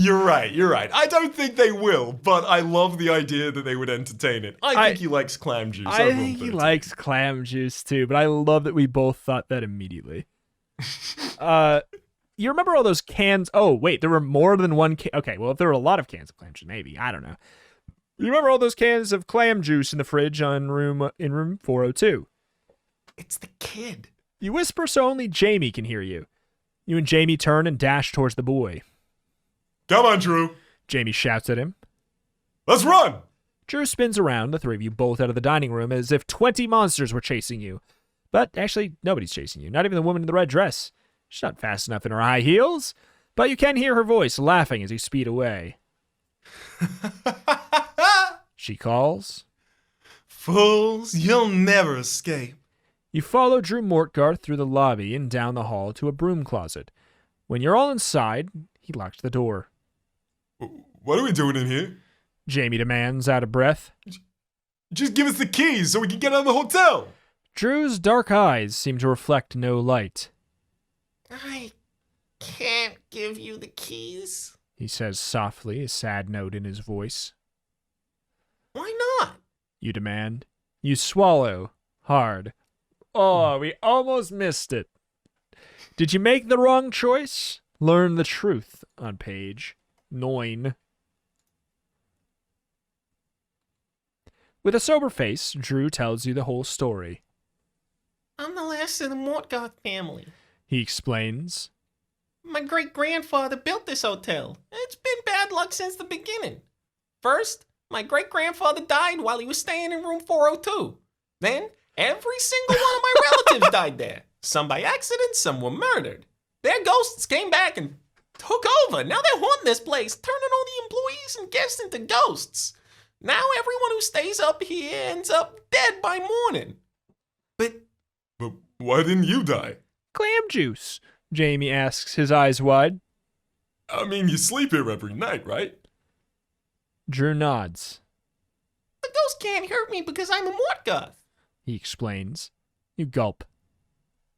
You're right. I don't think they will, but I love the idea that they would entertain it. I think he likes clam juice. I think he likes clam juice too, but I love that we both thought that immediately. You remember all those cans? Oh, wait, there were more than one can. Okay, well, if there were a lot of cans of clam juice, maybe. I don't know. You remember all those cans of clam juice in the fridge in room 402? It's the kid. You whisper so only Jamie can hear you. You and Jamie turn and dash towards the boy. Come on, Drew. Jamie shouts at him. Let's run. Drew spins around, the three of you both out of the dining room, as if 20 monsters were chasing you. But actually, nobody's chasing you. Not even the woman in the red dress. She's not fast enough in her high heels. But you can hear her voice laughing as you speed away. She calls. Fools, you'll never escape. You follow Drew Mortgarth through the lobby and down the hall to a broom closet. When you're all inside, he locks the door. What are we doing in here? Jamie demands, out of breath. Just give us the keys so we can get out of the hotel. Drew's dark eyes seem to reflect no light. I can't give you the keys, he says softly, a sad note in his voice. Why not? You demand. You swallow hard. Oh, we almost missed it. Did you make the wrong choice? Learn the truth on page 9. With a sober face, Drew tells you the whole story. I'm the last of the Mortgarth family, he explains. My great-grandfather built this hotel. It's been bad luck since the beginning. First, my great-grandfather died while he was staying in room 402. Then, every single one of my relatives died there. Some by accident, some were murdered. Their ghosts came back and took over. Now they're haunting this place, turning all the employees and guests into ghosts. Now everyone who stays up here ends up dead by morning. But why didn't you die? Clam juice, Jamie asks, his eyes wide. I mean, you sleep here every night, right? Drew nods. The ghost can't hurt me because I'm a Mortgarth, he explains. You gulp.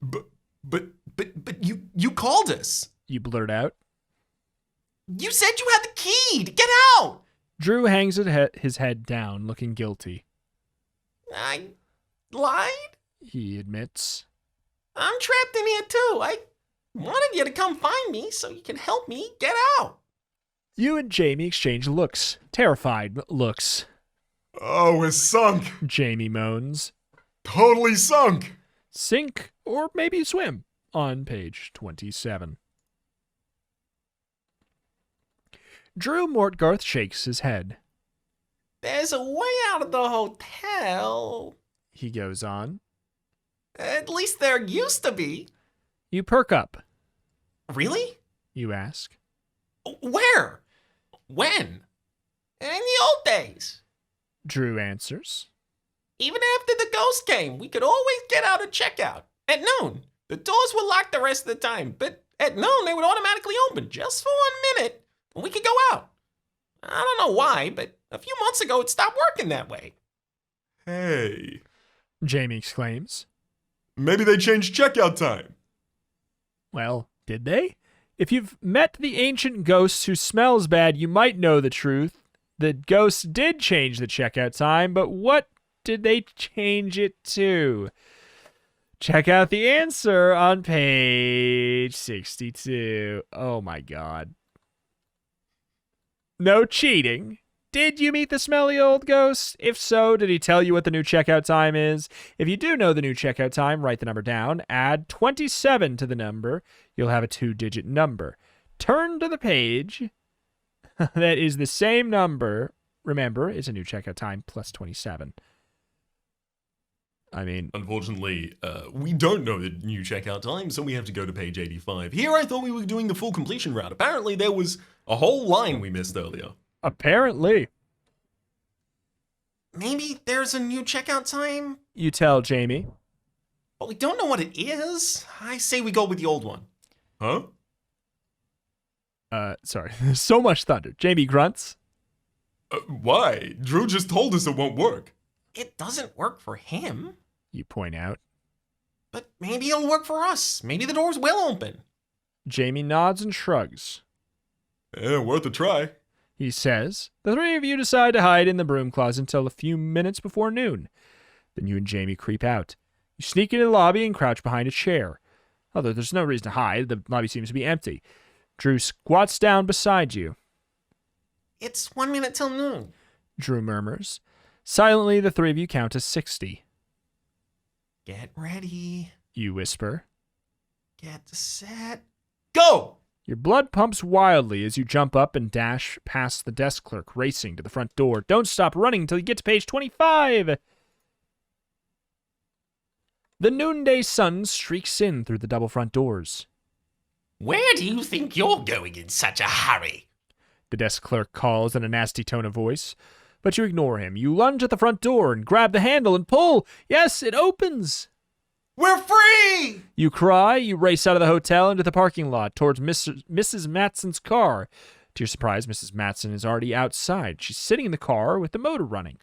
But you called us. You blurt out. You said you had the key to get out. Drew hangs his head down, looking guilty. I lied, he admits. I'm trapped in here too. I wanted you to come find me so you can help me get out. You and Jamie exchange looks. Terrified looks. Oh, we're sunk. Jamie moans. Totally sunk. Sink or maybe swim on page 27. Drew Mortgarth shakes his head. There's a way out of the hotel, he goes on. At least there used to be. You perk up. Really? You ask. Where? When? In the old days. Drew answers. Even after the ghost came, we could always get out at checkout. At noon. The doors were locked the rest of the time, but at noon they would automatically open just for 1 minute, and we could go out. I don't know why, but a few months ago it stopped working that way. Hey, Jamie exclaims. maybe they changed checkout time. Well, did they? If you've met the ancient ghost who smells bad, you might know the truth. The ghosts did change the checkout time, but what did they change it to? Check out the answer on page 62. Oh my god. No cheating. Did you meet the smelly old ghost? If so, did he tell you what the new checkout time is? If you do know the new checkout time, write the number down. Add 27 to the number. You'll have a 2-digit number. Turn to the page. That is the same number. Remember, it's a new checkout time plus 27. I mean, Unfortunately, we don't know the new checkout time, so we have to go to page 85. Here I thought we were doing the full completion route. Apparently there was a whole line we missed earlier. apparently. Maybe there's a new checkout time, You tell Jamie. but we don't know what it is. I say we go with the old one. Huh? Sorry. So much thunder. Jamie grunts. Why? Drew just told us it won't work. It doesn't work for him, You point out. but maybe it'll work for us. Maybe the doors will open. Jamie nods and shrugs. Yeah, worth a try. He says. The three of you decide to hide in the broom closet until a few minutes before noon. Then you and Jamie creep out. You sneak into the lobby and crouch behind a chair. Although there's no reason to hide, the lobby seems to be empty. Drew squats down beside you. It's 1 minute till noon. Drew murmurs. Silently, the three of you count to 60. Get ready. You whisper. Get set. Go! Your blood pumps wildly as you jump up and dash past the desk clerk racing to the front door. Don't stop running until you get to page 25. The noonday sun streaks in through the double front doors. Where do you think you're going in such a hurry? The desk clerk calls in a nasty tone of voice, but you ignore him. You lunge at the front door and grab the handle and pull. Yes, it opens. We're free! You cry. You race out of the hotel into the parking lot towards Mrs. Matson's car. To your surprise, Mrs. Matson is already outside. She's sitting in the car with the motor running.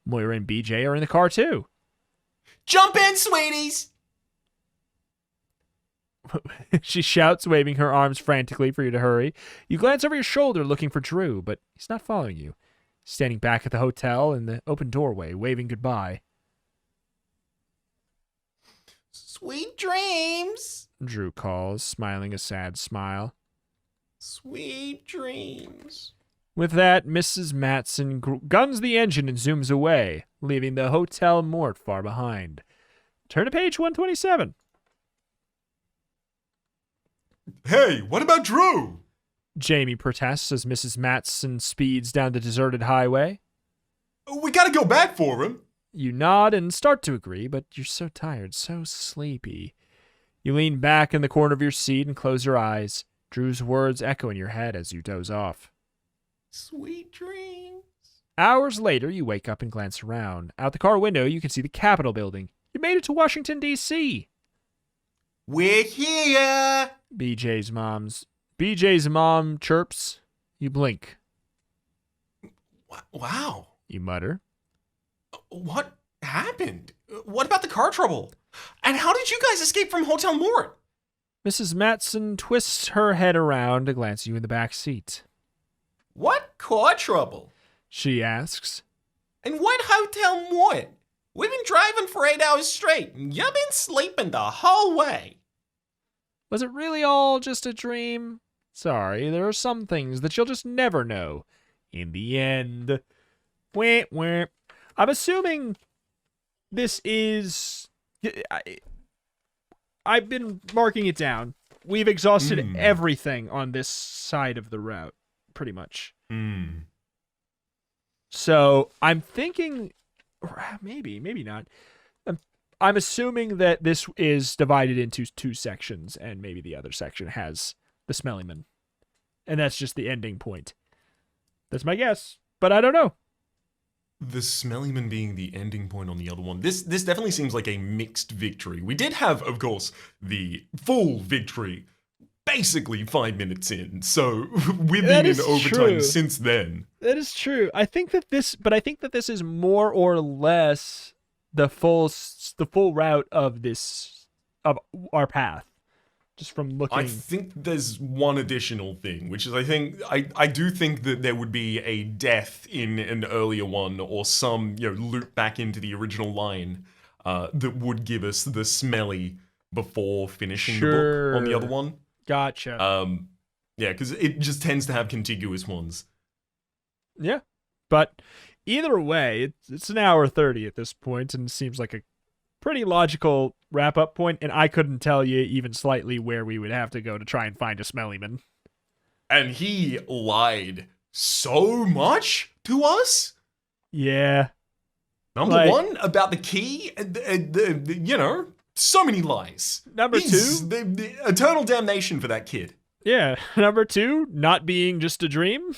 Moira and BJ are in the car too. Jump in, sweeties! She shouts, waving her arms frantically for you to hurry. You glance over your shoulder looking for Drew, but he's not following you. He's standing back at the hotel in the open doorway, waving goodbye. Sweet dreams! Drew calls, smiling a sad smile. Sweet dreams. With that, Mrs. Matson guns the engine and zooms away, leaving the Hotel Mort far behind. Turn to page 127. Hey, what about Drew? Jamie protests as Mrs. Matson speeds down the deserted highway. We gotta go back for him. You nod and start to agree, but you're so tired, so sleepy. You lean back in the corner of your seat and close your eyes. Drew's words echo in your head as you doze off. Sweet dreams. Hours later, you wake up and glance around. Out the car window, you can see the Capitol building. You made it to Washington, D.C. We're here! BJ's mom chirps. You blink. Wow. You mutter. What happened? What about the car trouble? And how did you guys escape from Hotel Mort? Mrs. Matson twists her head around to glance at you in the back seat. What car trouble? She asks. And what Hotel Mort? We've been driving for 8 hours straight, and you've been sleeping the whole way. Was it really all just a dream? Sorry, there are some things that you'll just never know. In the end. Wah, wah. I'm assuming this is... I've been marking it down. We've exhausted everything on this side of the route, pretty much. So I'm thinking... Maybe not. I'm assuming that this is divided into 2 sections, and maybe the other section has the Smellyman. And that's just the ending point. That's my guess, but I don't know. The Smellyman being the ending point on the other one. This definitely seems like a mixed victory. We did have, of course, the full victory basically 5 minutes in. So we've been in overtime true. since then. That is true. I think that this is more or less the full route of our path. Just from looking. I think there's one additional thing, which is I do think that there would be a death in an earlier one or some, loop back into the original line that would give us the smelly before finishing the book on the other one. Gotcha. Yeah, because it just tends to have contiguous ones. Yeah. But either way, it's an hour 30 at this point, and it seems like a pretty logical wrap-up point, and I couldn't tell you even slightly where we would have to go to try and find a Smellyman. And he lied so much to us? Yeah. Number one, about the key, so many lies. Number two, the eternal damnation for that kid. Yeah. Number two, not being just a dream.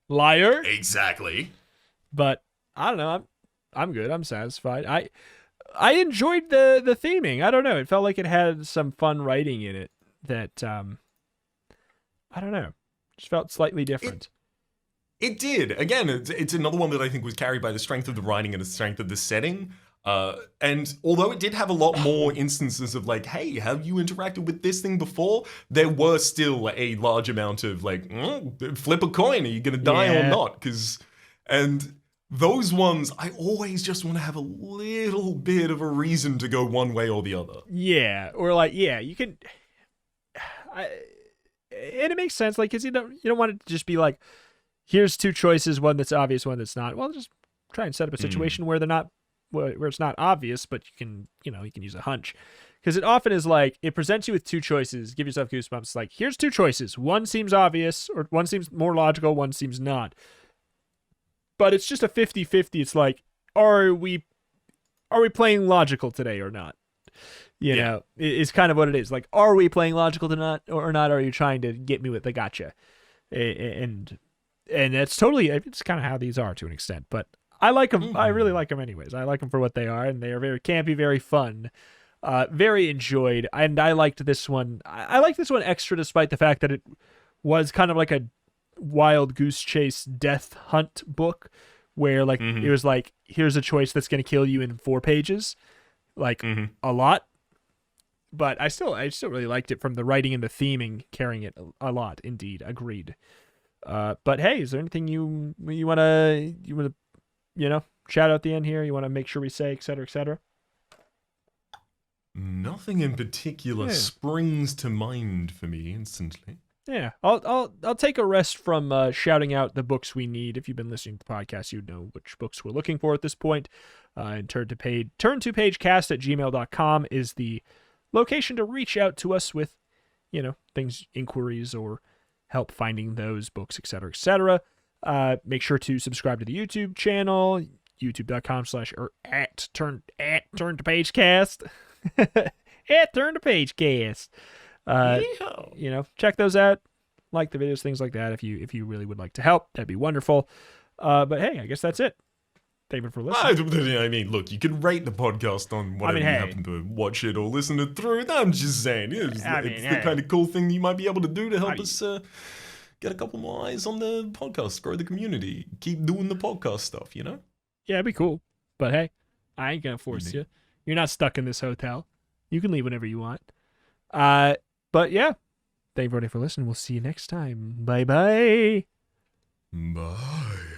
Liar. Exactly. But I don't know. I'm good. I'm satisfied. I enjoyed the theming. I don't know. It felt like it had some fun writing in it that I don't know. Just felt slightly different. It did. Again, it's another one that I think was carried by the strength of the writing and the strength of the setting. And although it did have a lot more instances of like, hey, have you interacted with this thing before? There were still a large amount of like, flip a coin. Are you going to die or not? And those ones, I always just want to have a little bit of a reason to go one way or the other. Yeah. Or like, yeah, you can. And it makes sense. Like, because you don't want it to just be like, here's two choices, one that's obvious, one that's not. Well, just try and set up a situation where they're not. Where it's not obvious, but you can use a hunch, because it often is like it presents you with two choices. Give yourself goosebumps. Like, here's two choices. One seems obvious, or one seems more logical. One seems not. But it's just a 50-50. It's like, are we playing logical today or not? You know, it's kind of what it is. Like, are we playing logical or not? Are you trying to get me with the gotcha? And that's totally. It's kind of how these are to an extent, but. I like them. I really like them anyways. I like them for what they are, and they are very campy, very fun, very enjoyed. And I liked this one. I like this one extra despite the fact that it was kind of like a wild goose chase death hunt book where like it was like, here's a choice that's going to kill you in 4 pages, like a lot. But I still really liked it from the writing and the theming, carrying it a lot. Indeed, agreed. But hey, is there anything you want to shout out at the end here? You want to make sure we say, et cetera, et cetera? Nothing in particular springs to mind for me instantly. Yeah, I'll take a rest from shouting out the books we need. If you've been listening to the podcast, you know which books we're looking for at this point. And turn2pagecast@gmail.com is the location to reach out to us with, things, inquiries, or help finding those books, et cetera, et cetera. Make sure to subscribe to the YouTube channel, youtube.com/turn2pagecast. At turn2pagecast. Check those out. Like the videos, things like that. If you really would like to help, that'd be wonderful. But hey, I guess that's it. Thank you for listening. I mean, look, you can rate the podcast on whatever you happen to watch it or listen it through. I'm just saying, it's the kind of cool thing you might be able to do to help us get a couple more eyes on the podcast, grow the community, keep doing the podcast stuff, Yeah, it'd be cool. But hey, I ain't gonna force you. You're not stuck in this hotel. You can leave whenever you want. But yeah, thank you everybody for listening. We'll see you next time. Bye-bye. Bye.